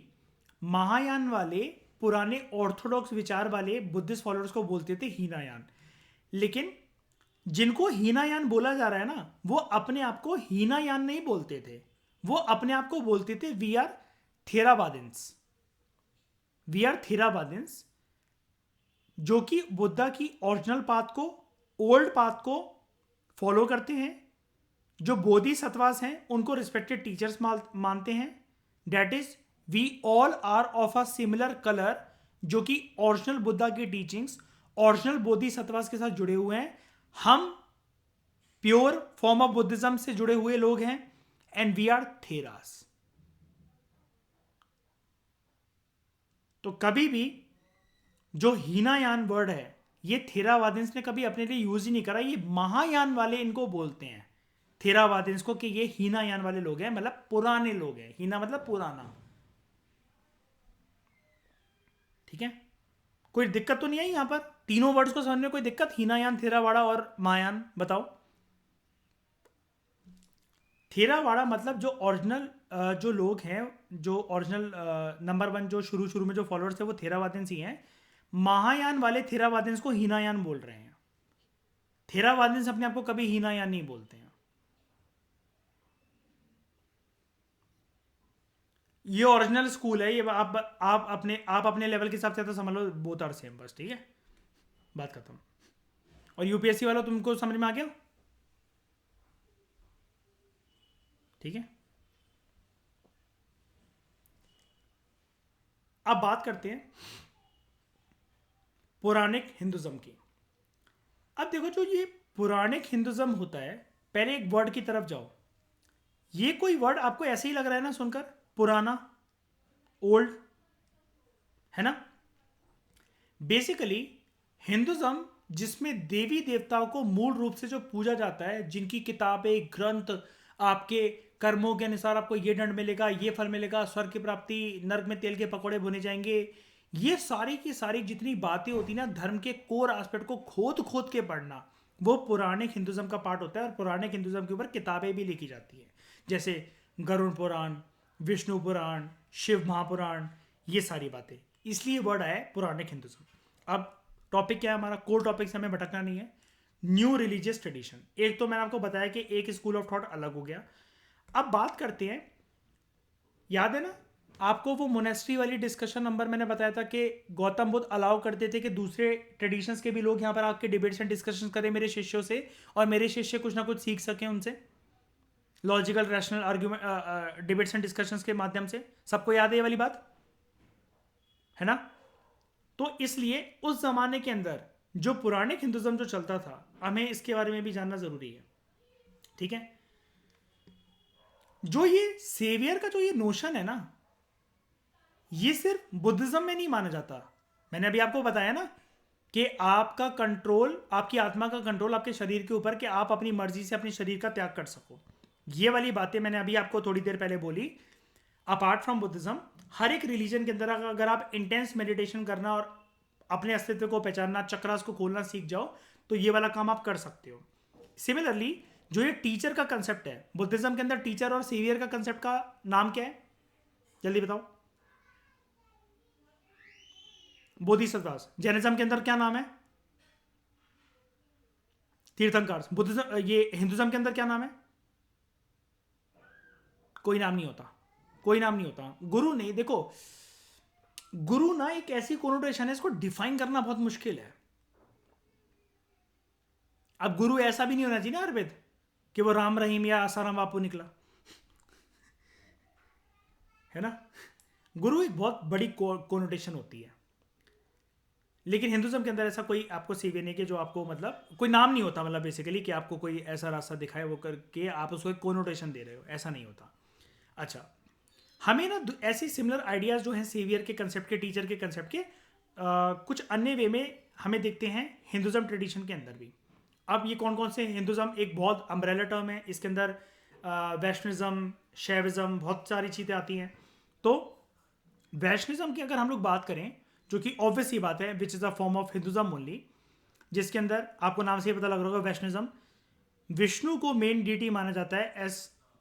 महायान वाले पुराने ऑर्थोडॉक्स विचार वाले बुद्धिस्ट फॉलोअर्स को बोलते थे हीनायान, लेकिन जिनको हीनायान बोला जा रहा है ना, वो अपने आप को हीनायान नहीं बोलते थे, वो अपने आप को बोलते थे वी आर थेरावादिन्स। वी आर थेरावादिन्स, जो कि बुद्धा की ओरिजिनल पाथ को, ओल्ड पाथ को फॉलो करते हैं, जो बोधिसत्वास हैं उनको रिस्पेक्टेड टीचर्स मानते हैं। That is we all are of a similar colour, जो कि ओरिजिनल बुद्धा की टीचिंग्स, ओरिजिनल बोधिसत्वास के साथ जुड़े हुए हैं। हम प्योर फॉर्म ऑफ बुद्धिज्म से जुड़े हुए लोग हैं, एंड वी आर थेरास। तो कभी भी जो हीनायान वर्ड है, ये थेरावादिन्स ने कभी अपने लिए यूज ही नहीं करा, ये महायान वाले इनको बोलते हैं थेरावादिन्स को, कि ये हीनायान वाले लोग हैं, मतलब पुराने लोग हैं। हीना मतलब पुराना। ठीक है, कोई दिक्कत तो नहीं है यहां पर? तीनों वर्ड्स को समझने में कोई दिक्कत? हीनायान, थेरावाड़ा और महायान, बताओ। थेरावाड़ा मतलब जो ओरिजिनल जो लोग हैं, जो ओरिजिनल नंबर वन, जो शुरू शुरू में जो फॉलोअर्स थे वो थेरावादिन्स ही हैं। महायान वाले थेरावादिन्स को हीनायान बोल रहे हैं। थेरावादिन्स अपने आप को कभी हीनायान नहीं बोलते हैं। ये ओरिजिनल स्कूल है, ये आप अपने लेवल के हिसाब से तो समझ लो, बोथ आर सेम, बस। ठीक है, बात खत्म। और यूपीएससी वाला तुमको समझ में आ गया? ठीक है, अब बात करते हैं पौराणिक हिंदुज्म की। अब देखो, जो ये पौराणिक हिंदुज्म होता है, पहले एक वर्ड की तरफ जाओ। ये कोई वर्ड आपको ऐसे ही लग रहा है ना सुनकर, पुराना, ओल्ड, है ना? बेसिकली हिंदुज्म, जिसमें देवी देवताओं को मूल रूप से जो पूजा जाता है, जिनकी किताबें, ग्रंथ, आपके कर्मों के अनुसार आपको ये दंड मिलेगा, ये फल मिलेगा, स्वर्ग की प्राप्ति, नर्क में तेल के पकौड़े बुने जाएंगे, ये सारी की सारी जितनी बातें होती ना, धर्म के कोर एस्पेक्ट को खोद खोद के पढ़ना, वो पुराने हिंदुज्म का पार्ट होता है। और पुराने हिंदुज्म के ऊपर किताबें भी लिखी जाती है, जैसे गरुड़ पुराण, विष्णु पुराण, शिव महापुराण, ये सारी बातें। इसलिए वर्ड आया है पुराणिक हिंदुज्म। अब टॉपिक क्या है हमारा? कोर टॉपिक से हमें भटकना नहीं है। New religious tradition. एक तो मैंने आपको बताया कि एक स्कूल ऑफ थॉट अलग हो गया। अब बात करते हैं, याद है ना आपको वो मोनेस्ट्री वाली डिस्कशन नंबर मैंने बताया था कि गौतम बुद्ध अलाउ करते थे कि दूसरे ट्रेडिशंस के भी लोग यहाँ पर आके डिबेट्स एंड डिस्कशन करें मेरे शिष्यों से, और मेरे शिष्य कुछ ना कुछ सीख सकें उनसे, logical rational argument, debates and discussions के माध्यम से। सबको याद है ये वाली बात, है ना? तो इसलिए उस जमाने के अंदर जो पुराने हिंदुज्म जो चलता था, हमें इसके बारे में भी जानना जरूरी है। ठीक है, जो ये सेवियर का जो ये नोशन है ना, ये सिर्फ बुद्धिज्म में नहीं माना जाता। मैंने अभी आपको बताया ना कि आपका कंट्रोल, आपकी आत्मा का कंट्रोल आपके शरीर के ऊपर, कि आप अपनी मर्जी से अपने शरीर का त्याग कर सको। ये वाली बातें मैंने अभी आपको थोड़ी देर पहले बोली। अपार्ट फ्रॉम बुद्धिज्म, हर एक रिलीजन के अंदर अगर आप इंटेंस मेडिटेशन करना और अपने अस्तित्व को पहचानना, चक्रास को खोलना सीख जाओ, तो ये वाला काम आप कर सकते हो। सिमिलरली जो ये टीचर का कंसेप्ट है, बुद्धिज्म के अंदर टीचर और सेवियर का कंसेप्ट का नाम क्या है? जल्दी बताओ। बोधिसत्वास। जैनिज्म के अंदर क्या नाम है? तीर्थंकर। बुद्धिज्म, ये हिंदुज्म के अंदर क्या नाम है? कोई नाम नहीं होता, कोई नाम नहीं होता। गुरु नहीं, देखो गुरु ना एक ऐसी कोनोटेशन है, इसको डिफाइन करना बहुत मुश्किल है। अब गुरु ऐसा भी नहीं होना चाहिए ना अरविंद कि वो राम रहीम या आसाराम बापू निकला, है ना। गुरु एक बहुत बड़ी कोनोटेशन होती है, लेकिन हिंदुज्म के अंदर ऐसा कोई आपको सीवी नहीं कि जो आपको मतलब कोई नाम नहीं होता, मतलब बेसिकली कि आपको कोई ऐसा रास्ता दिखाए वो करके आप उसको एक कोनोटेशन दे रहे हो, ऐसा नहीं होता। अच्छा, हमें ना ऐसी सिमिलर आइडियाज जो हैं सेवियर के कंसेप्ट के, टीचर के कंसेप्ट के, कुछ अन्य वे में हमें दिखते हैं हिंदुज्म ट्रेडिशन के अंदर भी। अब ये कौन कौन से, हिंदुज्म एक बहुत अम्ब्रेला टर्म है, इसके अंदर वैष्णविज्म, शैविज्म, बहुत सारी चीज़ें आती हैं। तो वैष्णविज्म की अगर हम लोग बात करें, जो कि ऑब्वियस ही बात है, which is a form of Hinduism only, जिसके अंदर आपको नाम से ही पता लग रहा होगा, वैष्णविज्म विष्णु को मेन डीटी माना जाता है as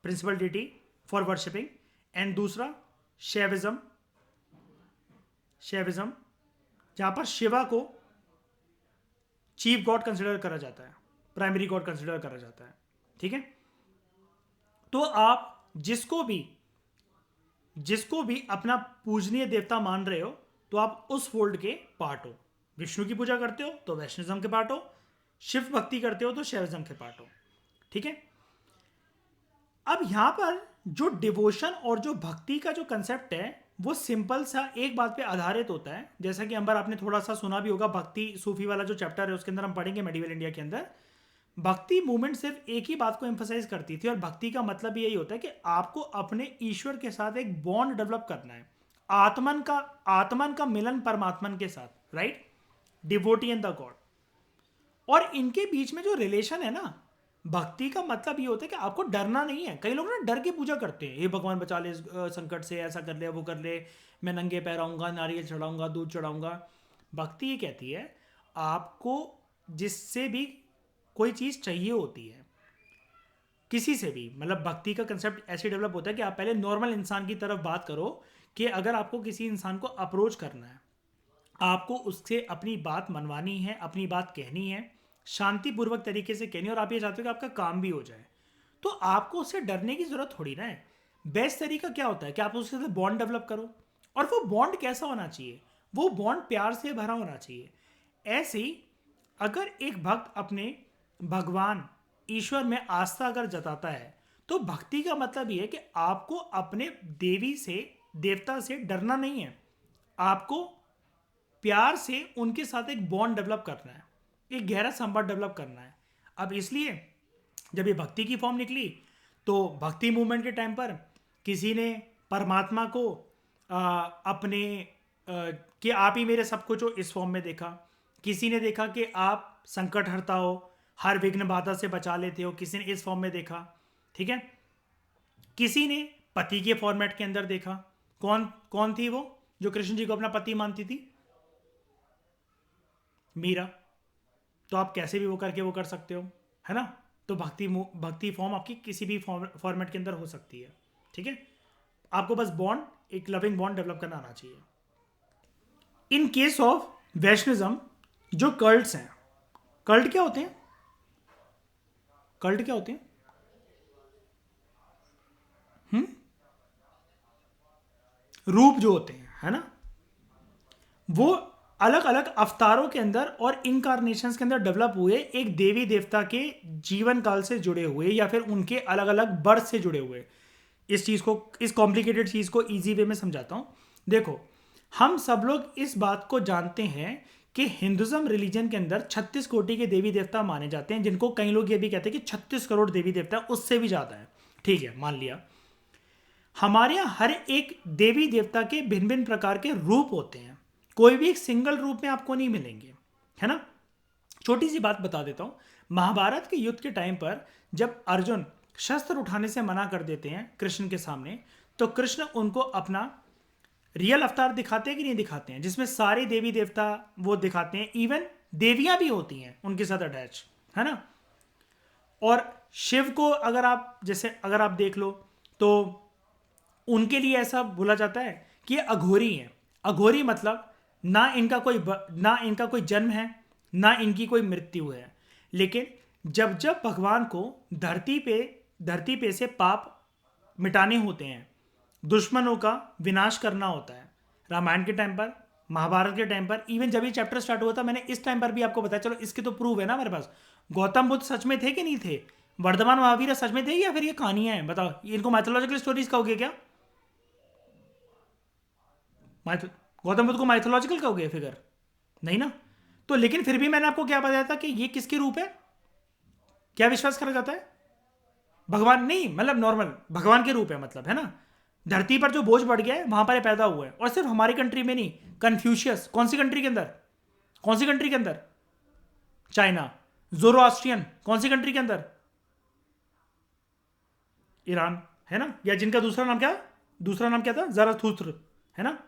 principal deity for worshipping. And दूसरा शैविज्म, शैविज्म जहां पर शिवा को चीफ गॉड कंसिडर करा जाता है, प्राइमरी गॉड कंसिडर करा जाता है, ठीक है। तो आप जिसको भी अपना पूजनीय देवता मान रहे हो, तो आप उस फोल्ड के पार्ट हो। विष्णु की पूजा करते हो तो वैष्णविज्म के पार्ट हो, शिव भक्ति करते हो तो शैविज्म के पार्ट हो, ठीक है। अब यहां पर जो डिवोशन और जो भक्ति का जो कंसेप्ट है वो सिंपल सा एक बात पे आधारित होता है। जैसा कि अंबर आपने थोड़ा सा सुना भी होगा, भक्ति सूफी वाला जो चैप्टर है उसके अंदर हम पढ़ेंगे मेडिवल इंडिया के अंदर, भक्ति मूवमेंट सिर्फ एक ही बात को एम्फसाइज करती थी, और भक्ति का मतलब यही होता है कि आपको अपने ईश्वर के साथ एक बॉन्ड डेवलप करना है, आत्मन का मिलन परमात्मन के साथ, right, devotee and the God. और इनके बीच में जो रिलेशन है ना, भक्ति का मतलब ये होता है कि आपको डरना नहीं है। कई लोग ना डर के पूजा करते हैं, ये भगवान बचा ले इस संकट से, ऐसा कर ले, वो कर ले, मैं नंगे पैर आऊंगा, नारियल चढ़ाऊंगा, दूध चढ़ाऊंगा। भक्ति ये कहती है आपको जिससे भी कोई चीज़ चाहिए होती है, किसी से भी, मतलब भक्ति का कंसेप्ट ऐसे डेवलप होता है कि आप पहले नॉर्मल इंसान की तरफ बात करो कि अगर आपको किसी इंसान को अप्रोच करना है, आपको उससे अपनी बात मनवानी है, अपनी बात कहनी है, शांतिपूर्वक तरीके से कहनी है, और आप ये चाहते हो कि आपका काम भी हो जाए, तो आपको उससे डरने की जरूरत थोड़ी ना है। बेस्ट तरीका क्या होता है कि आप उसके साथ बॉन्ड डेवलप करो, और वो बॉन्ड कैसा होना चाहिए, वो बॉन्ड प्यार से भरा होना चाहिए। ऐसे ही अगर एक भक्त अपने भगवान ईश्वर में आस्था अगर जताता है, तो भक्ति का मतलब ये है कि आपको अपने देवी से, देवता से डरना नहीं है, आपको प्यार से उनके साथ एक बॉन्ड डेवलप करना है, एक गहरा संबंध डेवलप करना है। अब इसलिए जब ये भक्ति की फॉर्म निकली, तो भक्ति मूवमेंट के टाइम पर किसी ने परमात्मा को अपने कि आप ही मेरे सब कुछ हो इस फॉर्म में देखा, किसी ने देखा कि आप संकट हरता हो, हर विघ्न बाधा से बचा लेते हो, किसी ने इस फॉर्म में देखा, ठीक है। किसी ने पति के फॉर्मेट के अंदर देखा। कौन कौन थी वो जो कृष्ण जी को अपना पति मानती थी? मीरा। तो आप कैसे भी वो करके वो कर सकते हो, है ना। तो भक्ति फॉर्म आपकी किसी भी फॉर्मेट के अंदर हो सकती है, ठीक है। आपको बस बॉन्ड, एक लविंग बॉन्ड डेवलप करना आना चाहिए। इन केस ऑफ वैष्णविज्म, जो कल्ट्स हैं, कल्ट क्या होते हैं? कल्ट क्या होते हैं? रूप जो होते हैं, है ना, वो अलग अलग अवतारों के अंदर और इनकारनेशंस के अंदर डेवलप हुए, एक देवी देवता के जीवन काल से जुड़े हुए, या फिर उनके अलग अलग बर्थ से जुड़े हुए। इस चीज़ को, इस कॉम्प्लिकेटेड चीज़ को इजी वे में समझाता हूँ। देखो, हम सब लोग इस बात को जानते हैं कि हिंदुज्म रिलीजन के अंदर 36 कोटि के देवी देवता माने जाते हैं, जिनको कई लोग ये भी कहते हैं कि 36 करोड़ देवी देवता, उससे भी ज़्यादा है, ठीक है, मान लिया। हमारे यहाँ हर एक देवी देवता के भिन्न भिन्न प्रकार के रूप होते हैं, कोई भी एक सिंगल रूप में आपको नहीं मिलेंगे, है ना। छोटी सी बात बता देता हूँ, महाभारत के युद्ध के टाइम पर जब अर्जुन शस्त्र उठाने से मना कर देते हैं कृष्ण के सामने, तो कृष्ण उनको अपना रियल अवतार दिखाते हैं कि नहीं दिखाते हैं, जिसमें सारे देवी देवता वो दिखाते हैं, इवन देवियां भी होती हैं उनके साथ अटैच, है ना। और शिव को अगर आप अगर आप देख लो, तो उनके लिए ऐसा बोला जाता है कि ये अघोरी हैं। अघोरी मतलब ना इनका कोई जन्म है, ना इनकी कोई मृत्यु है, लेकिन जब जब भगवान को धरती पे से पाप मिटाने होते हैं, दुश्मनों का विनाश करना होता है, रामायण के टाइम पर, महाभारत के टाइम पर, इवन जब ये चैप्टर स्टार्ट हुआ था मैंने इस टाइम पर भी आपको बताया। चलो इसके तो प्रूव है ना हमारे पास। गौतम बुद्ध सच में थे कि नहीं थे? वर्धमान महावीर सच में थे या फिर ये कहानियां हैं? बताओ, इनको माइथोलॉजिकल स्टोरीज कहोगे क्या? गौतम बुद्ध को माइथोलॉजिकल कहोगे फिगर? नहीं ना। तो लेकिन फिर भी मैंने आपको क्या बताया था कि ये किसके रूप है? क्या विश्वास करा जाता है? भगवान नहीं, मतलब नॉर्मल भगवान के रूप है, मतलब, है ना। धरती पर जो बोझ बढ़ गया है वहां पर ये पैदा हुआ है, और सिर्फ हमारी कंट्री में नहीं। कन्फ्यूशियस कौन सी कंट्री के अंदर? कौन सी कंट्री के अंदर? चाइना। जोरोआस्ट्रियन कौन सी कंट्री के अंदर? ईरान, है ना। या जिनका दूसरा नाम क्या, दूसरा नाम क्या था? जराथुस्त्र, है ना।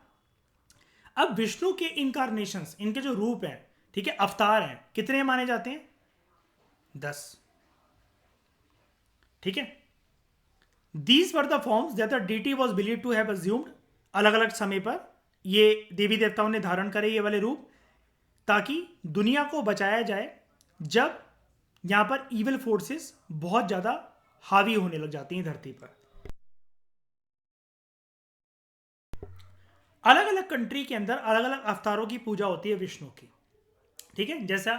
अब विष्णु के इनकारनेशंस, इनके जो रूप हैं, ठीक है, अवतार हैं, कितने माने जाते हैं? 10। ठीक है। These were the forms that the deity was believe to have assumed. अलग अलग समय पर ये देवी देवताओं ने धारण करे ये वाले रूप, ताकि दुनिया को बचाया जाए जब यहां पर इविल फोर्सेस बहुत ज्यादा हावी होने लग जाती हैं धरती पर। अलग अलग कंट्री के अंदर अलग अलग अवतारों की पूजा होती है विष्णु की, ठीक है। जैसा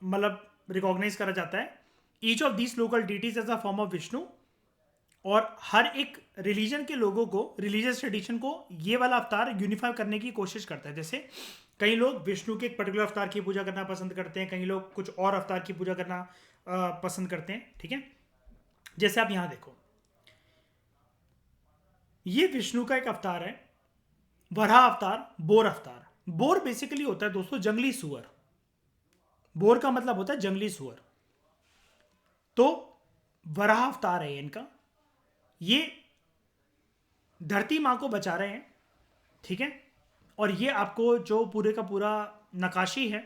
मतलब रिकॉग्नाइज करा जाता है, each of these local deities as a form of Vishnu. और हर एक रिलीजन के लोगों को, रिलीजियस ट्रेडिशन को, ये वाला अवतार यूनिफाई करने की कोशिश करता है। जैसे कई लोग विष्णु के एक पर्टिकुलर अवतार की पूजा करना पसंद करते हैं, कई लोग कुछ और अवतार की पूजा करना पसंद करते हैं, ठीक है। जैसे आप यहां देखो, ये विष्णु का एक अवतार है, वराह अवतार, बोर अवतार। बोर बेसिकली होता है दोस्तों जंगली सुअर। बोर का मतलब होता है जंगली सुअर। तो वराह अवतार है इनका। ये धरती मां को बचा रहे हैं, ठीक है। और ये आपको जो पूरे का पूरा नकाशी है,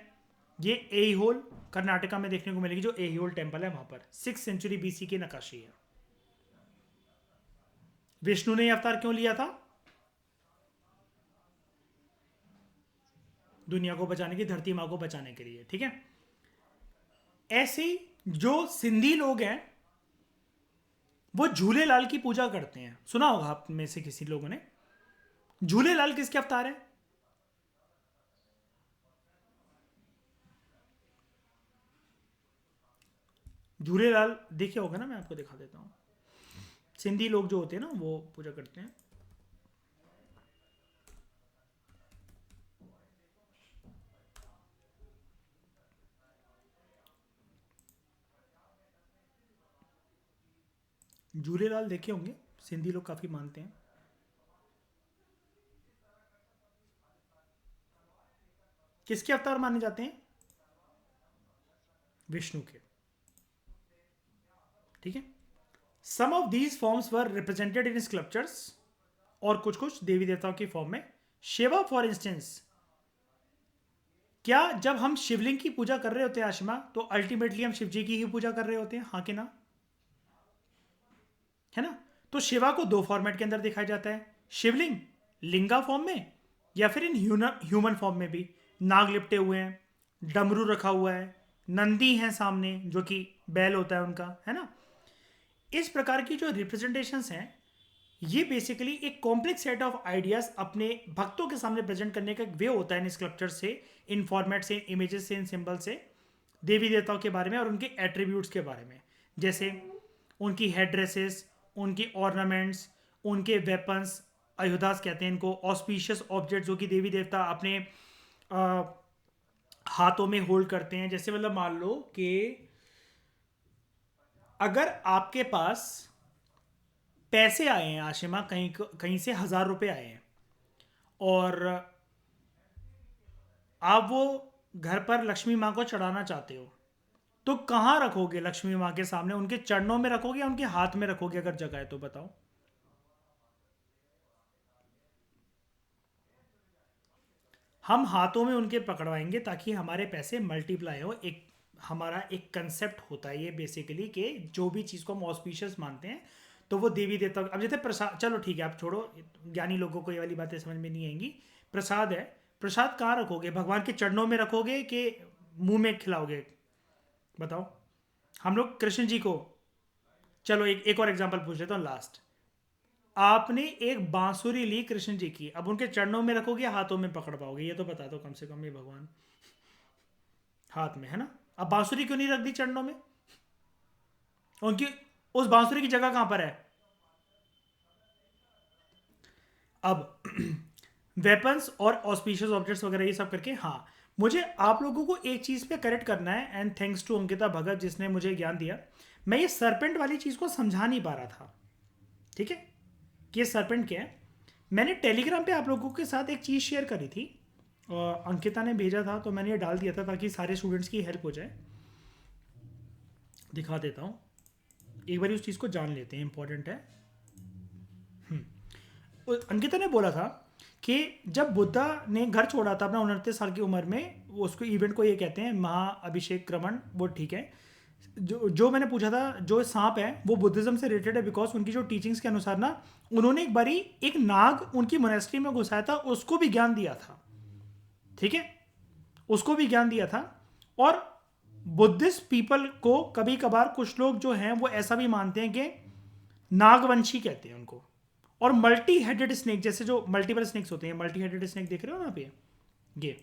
ये एहोल कर्नाटका में देखने को मिलेगी। जो एहोल टेम्पल है वहां पर 6th सेंचुरी बीसी की नकाशी है। विष्णु ने यह अवतार क्यों लिया था? दुनिया को बचाने की, धरती मां को बचाने के लिए, ठीक है। ऐसे जो सिंधी लोग हैं वो झूलेलाल की पूजा करते हैं। सुना होगा आप में से किसी लोगों ने। झूलेलाल किसके अवतार है? झूलेलाल देखे होगा ना, मैं आपको दिखा देता हूं। सिंधी लोग जो होते हैं ना वो पूजा करते हैं। झूलेलाल देखे होंगे, सिंधी लोग काफी मानते हैं। किसके अवतार माने जाते हैं? विष्णु के, ठीक है। Some of these forms were represented in sculptures, और कुछ कुछ देवी देवताओं की फॉर्म में। शिवा फॉर इंस्टेंस, क्या जब हम शिवलिंग की पूजा कर रहे होते हैं आशिमा, तो अल्टीमेटली हम शिव जी की ही पूजा कर रहे होते हैं, हाँ कि ना? है ना। तो शिवा को दो फॉर्मेट के अंदर दिखाया जाता है, शिवलिंग लिंगा फॉर्म में, या फिर इन ह्यूमन फॉर्म में भी। नाग लिपटे हुए हैं, डमरू रखा हुआ है, नंदी है सामने जो कि बैल होता है उनका, है ना। इस प्रकार की जो रिप्रेजेंटेशंस हैं, ये बेसिकली एक कॉम्प्लेक्स सेट ऑफ आइडियाज अपने भक्तों के सामने प्रेजेंट करने का एक वे होता है इन स्कल्पचर से, इन फॉर्मेट से, इन इमेजेस से, इन सिंबल से, देवी देवताओं के बारे में और उनके एट्रीब्यूट्स के बारे में। जैसे उनकी हेड ड्रेसेस, उनकी ऑर्नामेंट्स, उनके वेपन्स, आयुधास कहते हैं इनको, ऑस्पिशियस ऑब्जेक्ट जो कि देवी देवता अपने हाथों में होल्ड करते हैं। जैसे मतलब मान लो कि अगर आपके पास पैसे आए हैं आशिमा, कहीं कहीं से 1000 रुपये आए हैं, और आप वो घर पर लक्ष्मी माँ को चढ़ाना चाहते हो, तो कहाँ रखोगे? लक्ष्मी माँ के सामने उनके चरणों में रखोगे या उनके हाथ में रखोगे? अगर जगह है तो बताओ। हम हाथों में उनके पकड़वाएंगे ताकि हमारे पैसे मल्टीप्लाई हो। एक हमारा एक कंसेप्ट होता है ये बेसिकली, कि जो भी चीज़ को हम ऑस्पिशियस मानते हैं तो वो देवी देवता। अब जैसे प्रसाद, चलो ठीक है आप छोड़ो, ज्ञानी लोगों को ये वाली बातें समझ में नहीं आएंगी। प्रसाद है, प्रसाद कहाँ रखोगे? भगवान के चरणों में रखोगे कि मुंह में खिलाओगे? बताओ। हम लोग कृष्ण जी को, चलो एक और एग्जांपल पूछ लेता हूँ लास्ट। आपने एक बांसुरी ली कृष्ण जी की, अब उनके चरणों में रखोगे, हाथों में पकड़ पाओगे? ये तो बता दो कम से कम, ये भगवान हाथ में है ना, अब बांसुरी क्यों नहीं रख दी चरणों में? उनकी उस बांसुरी की जगह कहां पर है? अब वेपन्स और ऑस्पिशियस ऑब्जेक्ट्स वगैरह ये सब करके, हाँ मुझे आप लोगों को एक चीज पे करेक्ट करना है, एंड थैंक्स टू अंकिता भगत जिसने मुझे ज्ञान दिया। मैं ये सरपेंट वाली चीज को समझा नहीं पा रहा था, ठीक है, कि ये सरपेंट क्या है। मैंने टेलीग्राम पे आप लोगों के साथ एक चीज़ शेयर करी थी, और अंकिता ने भेजा था, तो मैंने ये डाल दिया था ताकि सारे स्टूडेंट्स की हेल्प हो जाए। दिखा देता हूँ, एक बार उस चीज़ को जान लेते हैं, इंपॉर्टेंट है। अंकिता ने बोला था कि जब बुद्धा ने घर छोड़ा था अपना 69 साल की उम्र में, वो उसको इवेंट को ये कहते हैं महाअभिषेक क्रमण, वो ठीक है। जो मैंने पूछा था, जो सांप है वो बुद्धिज्म से रिलेटेड है, बिकॉज उनकी जो टीचिंग्स के अनुसार ना, उन्होंने एक बारी एक नाग उनकी मोनेस्ट्री में घुसाया था, उसको भी ज्ञान दिया था, ठीक है, उसको भी ज्ञान दिया था। और बुद्धिस्ट पीपल को कभी कभार कुछ लोग जो हैं वो ऐसा भी मानते हैं कि नागवंशी कहते हैं उनको। और मल्टी हेडेड स्नेक, जैसे जो मल्टीपल स्नेक्स होते हैं, मल्टी हेडेड स्नेक देख रहे हो ना आप, ये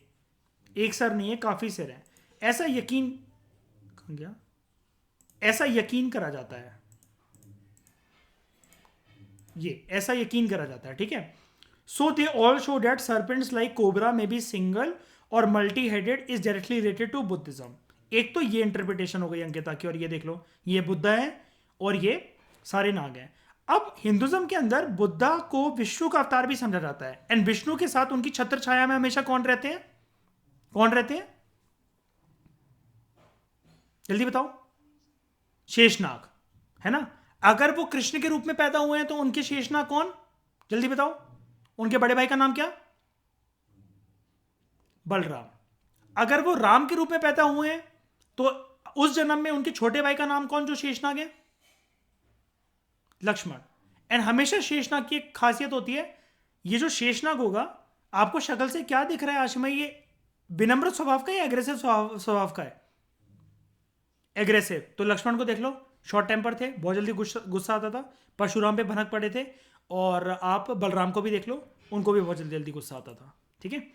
एक सर नहीं है, काफी सर है, ऐसा यकीन, कहाँ गया, ऐसा यकीन करा जाता है, ये ऐसा यकीन करा जाता है, ठीक है। So they all show that serpents like cobra may be single और multi headed is directly related to Buddhism. एक तो ये इंटरप्रिटेशन हो गई अंकिता की, और ये देख लो, ये बुद्धा है और ये सारे नाग हैं। अब हिंदुज्म के अंदर बुद्धा को विष्णु का अवतार भी समझा जाता है, एंड विष्णु के साथ उनकी छत्र छाया में हमेशा कौन रहते हैं? कौन रहते हैं? जल्दी बताओ। शेषनाग, है ना। अगर वो कृष्ण के रूप में पैदा हुए हैं तो उनके शेषनाग कौन? जल्दी बताओ। उनके बड़े भाई का नाम क्या? बलराम। अगर वो राम के रूप में पैदा हुए हैं तो उस जन्म में उनके छोटे भाई का नाम कौन जो शेषनाग है? लक्ष्मण। एंड हमेशा शेषनाग की एक खासियत होती है, ये जो शेषनाग होगा, आपको शक्ल से क्या दिख रहा है आशिमा, ये विनम्र स्वभाव का या एग्रेसिव स्वभाव का है? एग्रेसिव। तो लक्ष्मण को देख लो, शॉर्ट टेम्पर थे, बहुत जल्दी गुस्सा आता था, परशुराम पे भनक पड़े थे। और आप बलराम को भी देख लो, उनको भी बहुत जल्दी जल्दी गुस्सा आता था, ठीक है।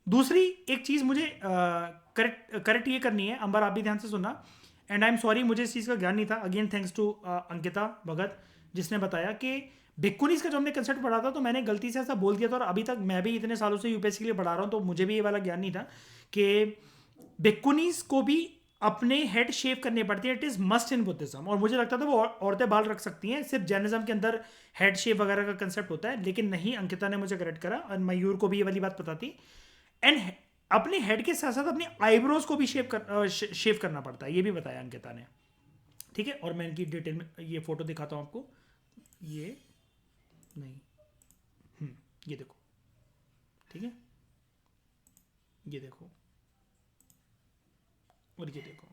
दूसरी एक चीज़ मुझे करेक्ट ये करनी है, अंबर आप भी ध्यान से सुनना, एंड आई एम सॉरी मुझे इस चीज़ का ज्ञान नहीं था, अगेन थैंक्स टू अंकिता भगत जिसने बताया कि भिक्कुनीस का जो हमने कंसेप्ट पढ़ा था, तो मैंने गलती से ऐसा बोल दिया था, और अभी तक मैं भी इतने सालों से यूपीएससी के लिए पढ़ा रहा हूँ, तो मुझे भी ये वाला ज्ञान नहीं था कि भिक्कुनीस को भी अपने हेड शेव करने पड़ती है, it is must in Buddhism. और मुझे लगता था वो औरतें बाल रख सकती हैं, सिर्फ जैनिज्म के अंदर हेड शेव वगैरह का कंसेप्ट होता है, लेकिन नहीं, अंकिता ने मुझे करेक्ट करा, और मयूर को भी ये वाली बात पता थी। एंड अपने हेड के साथ साथ अपनी आईब्रोज को भी शेव करना पड़ता है, ये भी बताया अंकिता ने, ठीक है। और मैं इनकी डिटेल में ये फोटो दिखाता हूँ आपको, ये नहीं, ये देखो, ठीक है, ये देखो, और ये देखो।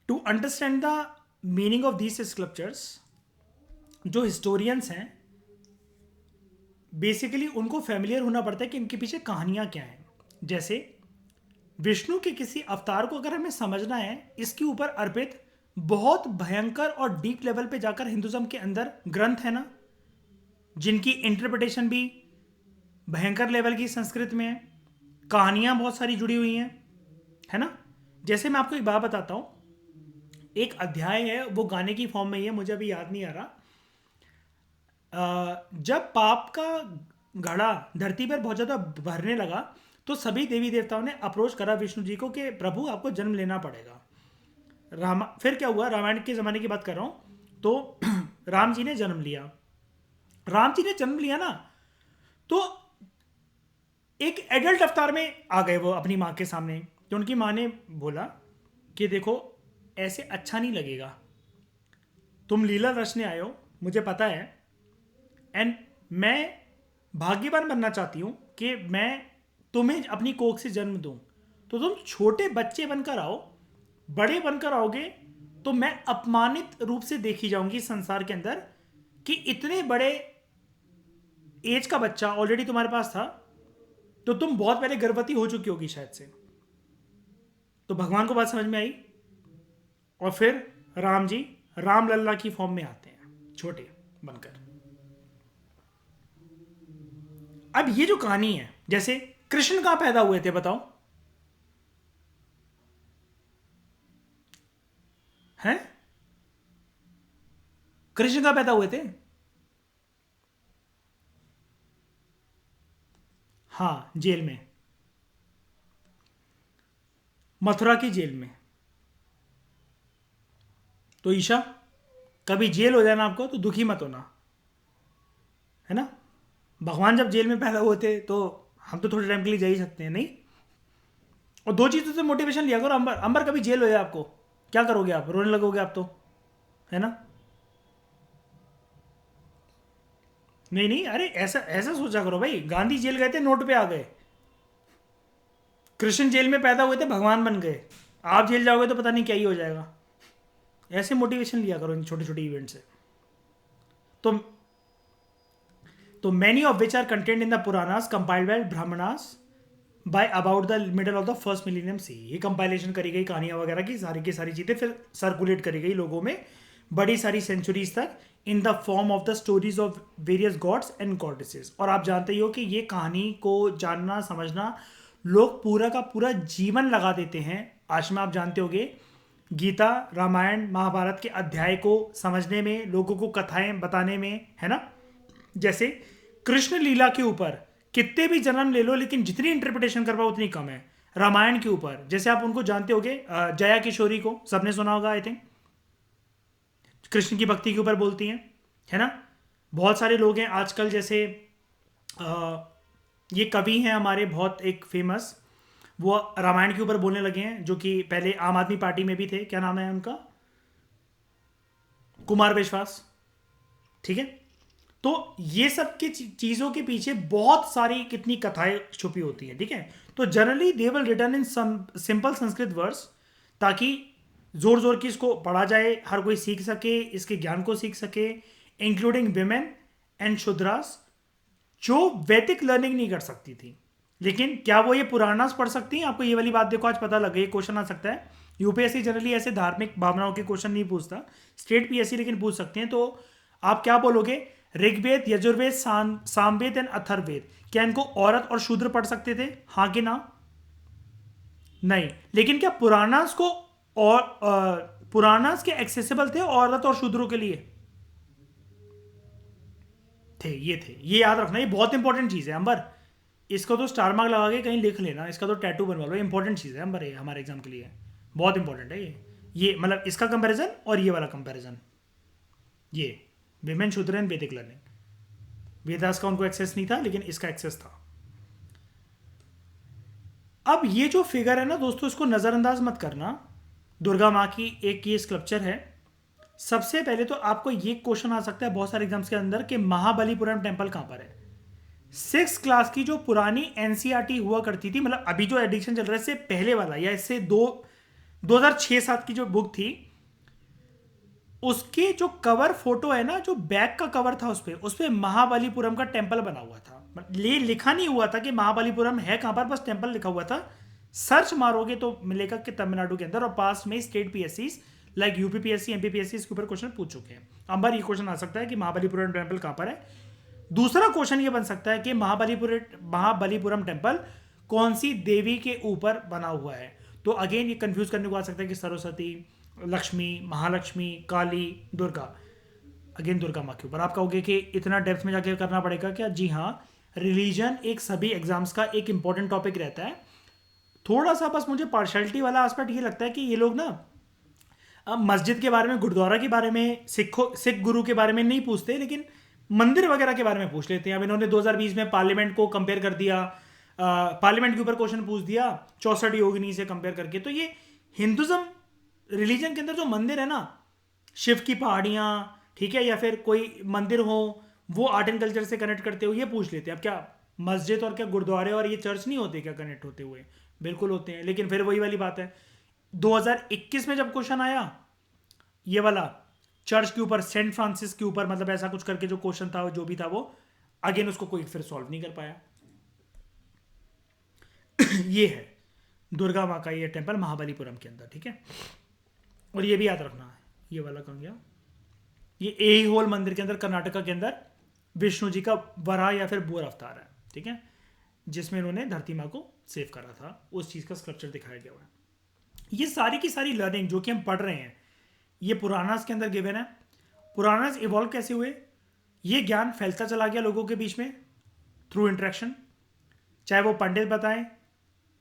To understand the meaning of these sculptures, जो हिस्टोरियंस हैं बेसिकली उनको फैमिलियर होना पड़ता है कि इनके पीछे कहानियां क्या हैं। जैसे विष्णु के किसी अवतार को अगर हमें समझना है, इसके ऊपर अर्पित बहुत भयंकर और डीप लेवल पे जाकर हिंदुज्म के अंदर ग्रंथ है ना, जिनकी इंटरप्रिटेशन भी भयंकर लेवल की संस्कृत में है, कहानियां बहुत सारी जुड़ी हुई हैं, है ना। जैसे मैं आपको एक बात बताता हूं, एक अध्याय है, वो गाने की फॉर्म में ही है, मुझे अभी याद नहीं आ रहा। जब पाप का घड़ा धरती पर बहुत ज़्यादा भरने लगा, तो सभी देवी देवताओं ने अप्रोच करा विष्णु जी को कि प्रभु आपको जन्म लेना पड़ेगा। फिर क्या हुआ, रामायण के ज़माने की बात कर रहा हूँ, तो राम जी ने जन्म लिया। राम जी ने जन्म लिया ना, तो एक एडल्ट अवतार में आ गए वो अपनी माँ के सामने। तो उनकी माँ ने बोला कि देखो ऐसे अच्छा नहीं लगेगा, तुम लीला रचने आए हो, मुझे पता है, एंड मैं भाग्यवान बनना चाहती हूँ कि मैं तुम्हें अपनी कोख से जन्म दूँ। तो तुम छोटे बच्चे बनकर आओ, बड़े बनकर आओगे तो मैं अपमानित रूप से देखी जाऊंगी संसार के अंदर, कि इतने बड़े एज का बच्चा ऑलरेडी तुम्हारे पास था, तो तुम बहुत पहले गर्भवती हो चुकी होगी शायद से। तो भगवान को बात समझ में आई, और फिर राम जी राम लल्ला की फॉर्म में आते हैं। छोटे बनकर। अब ये जो कहानी है, जैसे कृष्ण कहां पैदा हुए थे बताओ? हैं? कृष्ण कहां पैदा हुए थे? हाँ, जेल में, मथुरा की जेल में। तो ईशा, कभी जेल हो जाए ना आपको तो दुखी मत होना, है ना? भगवान जब जेल में पैदा हुए थे तो हम तो थोड़े टाइम के लिए जा ही सकते हैं, नहीं? और दो चीज़ों से मोटिवेशन लिया करो। अंबर, अंबर कभी जेल हो जाए आपको, क्या करोगे आप? रोने लगोगे आप तो, है ना? नहीं नहीं, अरे ऐसा ऐसा सोचा करो भाई, गांधी जेल गए थे, नोट पे आ गए। कृष्ण जेल में पैदा हुए थे, भगवान बन गए। आप जेल जाओगे तो पता नहीं क्या ही हो जाएगा। ऐसे मोटिवेशन लिया करो इन छोटे छोटे इवेंट से। तो many of which are content in the Puranas compiled by Brahmanas by about the middle of the first millennium C. ये कंपाइलेशन करी गई कहानियां वगैरह की सारी चीजें फिर सर्कुलेट करी गई लोगों में बड़ी सारी सेंचुरीज तक, in the form of the stories of various gods and goddesses. और आप जानते ही हो कि ये कहानी को जानना समझना लोग पूरा का पूरा जीवन लगा देते हैं। आज में आप जानते होगे, गीता, रामायण, महाभारत के अध्याय को समझने में, लोगों को कथाएं बताने में, है ना? जैसे कृष्ण लीला के ऊपर कितने भी जन्म ले लो, लेकिन जितनी इंटरप्रिटेशन कर पाओ उतनी कम है। रामायण के ऊपर जैसे आप उनको जानते होगे, जया किशोरी को सबने सुना होगा आई थिंक, कृष्ण की भक्ति के ऊपर बोलती हैं, है ना? बहुत सारे लोग हैं आजकल, जैसे अ, ये कवि हैं हमारे बहुत एक फेमस, वो रामायण के ऊपर बोलने लगे हैं, जो कि पहले आम आदमी पार्टी में भी थे। क्या नाम है उनका? कुमार विश्वास। ठीक है। तो ये सब की चीजों के पीछे बहुत सारी कितनी कथाएं छुपी होती हैं, ठीक है? तो generally they will return in simple Sanskrit words, ताकि जोर जोर की इसको पढ़ा जाए, हर कोई सीख सके, इसके ज्ञान को सीख सके, इंक्लूडिंग विमेन एंड शूद्रास, जो वैदिक लर्निंग नहीं कर सकती थी। लेकिन क्या वो ये पुराणास पढ़ सकती हैं? आपको ये वाली बात देखो, आज पता लगे, ये क्वेश्चन आ सकता है। यूपीएससी जनरली ऐसे धार्मिक भावनाओं के क्वेश्चन नहीं पूछता, स्टेट पीएससी लेकिन पूछ सकते हैं। तो आप क्या बोलोगे? ऋग्वेद, यजुर्वेद, सामवेद एंड अथर्ववेद, क्या इनको औरत और शूद्र पढ़ सकते थे? हाँ कि ना? नहीं। लेकिन क्या पुराणास को, और पुराणास के एक्सेसिबल थे औरत और शूद्रों के लिए? थे। ये याद रखना, ये बहुत इंपॉर्टेंट चीज है अंबर। इसको तो स्टार मार्क लगा के कहीं लिख लेना, इसका तो टैटू बनवा लो, इंपॉर्टेंट चीज है अंबर, ये हमारे एग्जाम के लिए बहुत इंपॉर्टेंट है ये मतलब इसका कंपैरिजन और ये वाला कंपैरिजन, ये विमेन शूद्र एंड वैदिक लर्निंग। वेदास का उनको एक्सेस नहीं था, लेकिन इसका एक्सेस था। अब ये जो फिगर है ना दोस्तों, इसको नजरअंदाज मत करना। दुर्गा माँ की एक ये स्कल्पचर है। सबसे पहले तो आपको ये क्वेश्चन आ सकता है बहुत सारे एग्जाम्स के अंदर कि महाबलीपुरम टेम्पल कहां पर है? 6 क्लास की जो पुरानी एनसीईआरटी हुआ करती थी, मतलब अभी जो एडिक्शन चल रहा है इससे पहले वाला, या इससे 2006-7 की जो बुक थी, उसके जो कवर फोटो है ना, जो बैक का कवर था, उस पे महाबलीपुरम का टेम्पल बना हुआ था। ये लिखा नहीं हुआ था कि महाबलीपुरम है कहां पर, बस टेम्पल लिखा हुआ था। सर्च मारोगे तो मिलेगा कि तमिलनाडु के अंदर, और पास में state PSC like UPPSC, MPPSC इसके ऊपर क्वेश्चन पूछ चुके हैं। अंबर, ये क्वेश्चन आ सकता है कि महाबलीपुरम टेम्पल कहां पर है। दूसरा क्वेश्चन ये बन सकता है कि महाबलीपुरम टेम्पल कौन सी देवी के ऊपर बना हुआ है? तो अगेन ये कंफ्यूज करने को आ सकता है कि सरस्वती, लक्ष्मी, महालक्ष्मी, काली, दुर्गा। अगेन दुर्गा माँ के ऊपर आप कहोगे कि इतना डेप्थ में जाके करना पड़ेगा क्या? जी हाँ, रिलीजन एक सभी एग्जाम्स का एक इंपॉर्टेंट टॉपिक रहता है। थोड़ा सा बस मुझे पार्शलिटी वाला एस्पेक्ट ये लगता है कि ये लोग ना अब मस्जिद के बारे में, गुरुद्वारा के बारे में, सिख गुरु के बारे में नहीं पूछते, लेकिन मंदिर वगैरह के बारे में पूछ लेते हैं। अब इन्होंने 2020 में पार्लियामेंट को कंपेयर कर दिया, पार्लियामेंट के ऊपर क्वेश्चन पूछ दिया 64 योगिनी से कंपेयर करके। तो ये हिंदुज्म रिलीजन के अंदर जो मंदिर है ना, शिव की पहाड़ियाँ, ठीक है, या फिर कोई मंदिर हो, वो आर्ट एंड कल्चर से कनेक्ट करते हो, ये पूछ लेते हैं। अब क्या मस्जिद और क्या गुरुद्वारे और ये चर्च नहीं होते क्या कनेक्ट होते हुए? बिल्कुल होते हैं। लेकिन फिर वही वाली बात है, 2021 में जब क्वेश्चन आया ये वाला चर्च के ऊपर, सेंट फ्रांसिस के ऊपर, मतलब ऐसा कुछ करके जो क्वेश्चन था, जो भी था वो, अगेन उसको कोई फिर सॉल्व नहीं कर पाया। ये है दुर्गा माँ का ये टेम्पल महाबलीपुरम के अंदर, ठीक है। और ये भी याद रखना है, ये वाला कहाँ गया, ये एही होल मंदिर के अंदर कर्नाटका के अंदर विष्णु जी का वराह या फिर बोर अवतार है, ठीक है, जिसमें इन्होंने धरती माँ को सेव करा था, उस चीज़ का स्कल्पचर दिखाया गया हुआ है। ये सारी की सारी लर्निंग जो कि हम पढ़ रहे हैं ये पुरानास के अंदर गिवन है। पुरानास इवॉल्व कैसे हुए, ये ज्ञान फैलता चला गया लोगों के बीच में थ्रू इंटरेक्शन, चाहे वो पंडित बताएं,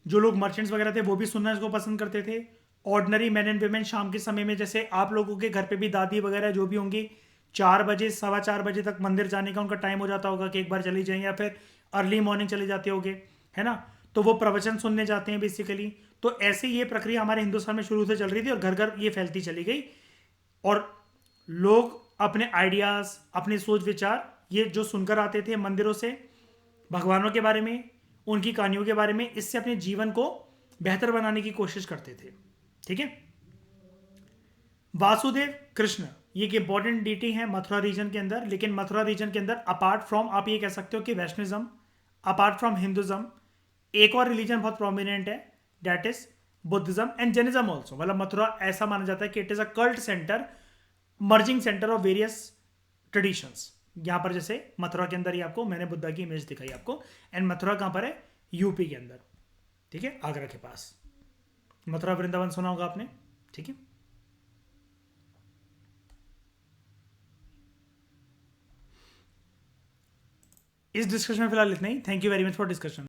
जो लोग मर्चेंट्स वगैरह थे वो भी सुनना इसको पसंद करते थे, ऑर्डिनरी मैन एंड वेमेन शाम के समय में, जैसे आप लोगों के घर पे भी दादी वगैरह जो भी होंगी 4 बजे 4:15 बजे तक मंदिर जाने का उनका टाइम हो जाता होगा कि एक बार चली जाएं, या फिर अर्ली मॉर्निंग चले जाते होगे, है ना, तो वो प्रवचन सुनने जाते हैं बेसिकली। तो ऐसे ये प्रक्रिया हमारे हिंदुस्तान में शुरू से चल रही थी और घर घर ये फैलती चली गई, और लोग अपने आइडियाज़, अपने सोच विचार ये जो सुनकर आते थे मंदिरों से, भगवानों के बारे में, उनकी कहानियों के बारे में, इससे अपने जीवन को बेहतर बनाने की कोशिश करते थे, ठीक है। वासुदेव कृष्ण ये एक इंपॉर्टेंट डीटी है मथुरा रीजन के अंदर, लेकिन मथुरा रीजन के अंदर अपार्ट फ्रॉम आप ये कह सकते हो कि वैष्णविज्म, अपार्ट फ्रॉम हिंदुज्म एक और रिलीजन बहुत प्रोमिनेंट है, that is Buddhism and Jainism also. मतलब मथुरा ऐसा माना जाता है कि it is a cult centre, merging centre of various traditions. यहाँ पर जैसे मथुरा के अंदर ही आपको मैंने बुद्धा की इमेज दिखाई आपको, एंड मथुरा कहाँ पर है, यूपी के अंदर, ठीक है, आगरा के पास। मथुरा वृंदावन सुना होगा आपने, ठीक है। इस डिस्कशन में फिलहाल इतना ही। Thank you very much for discussion.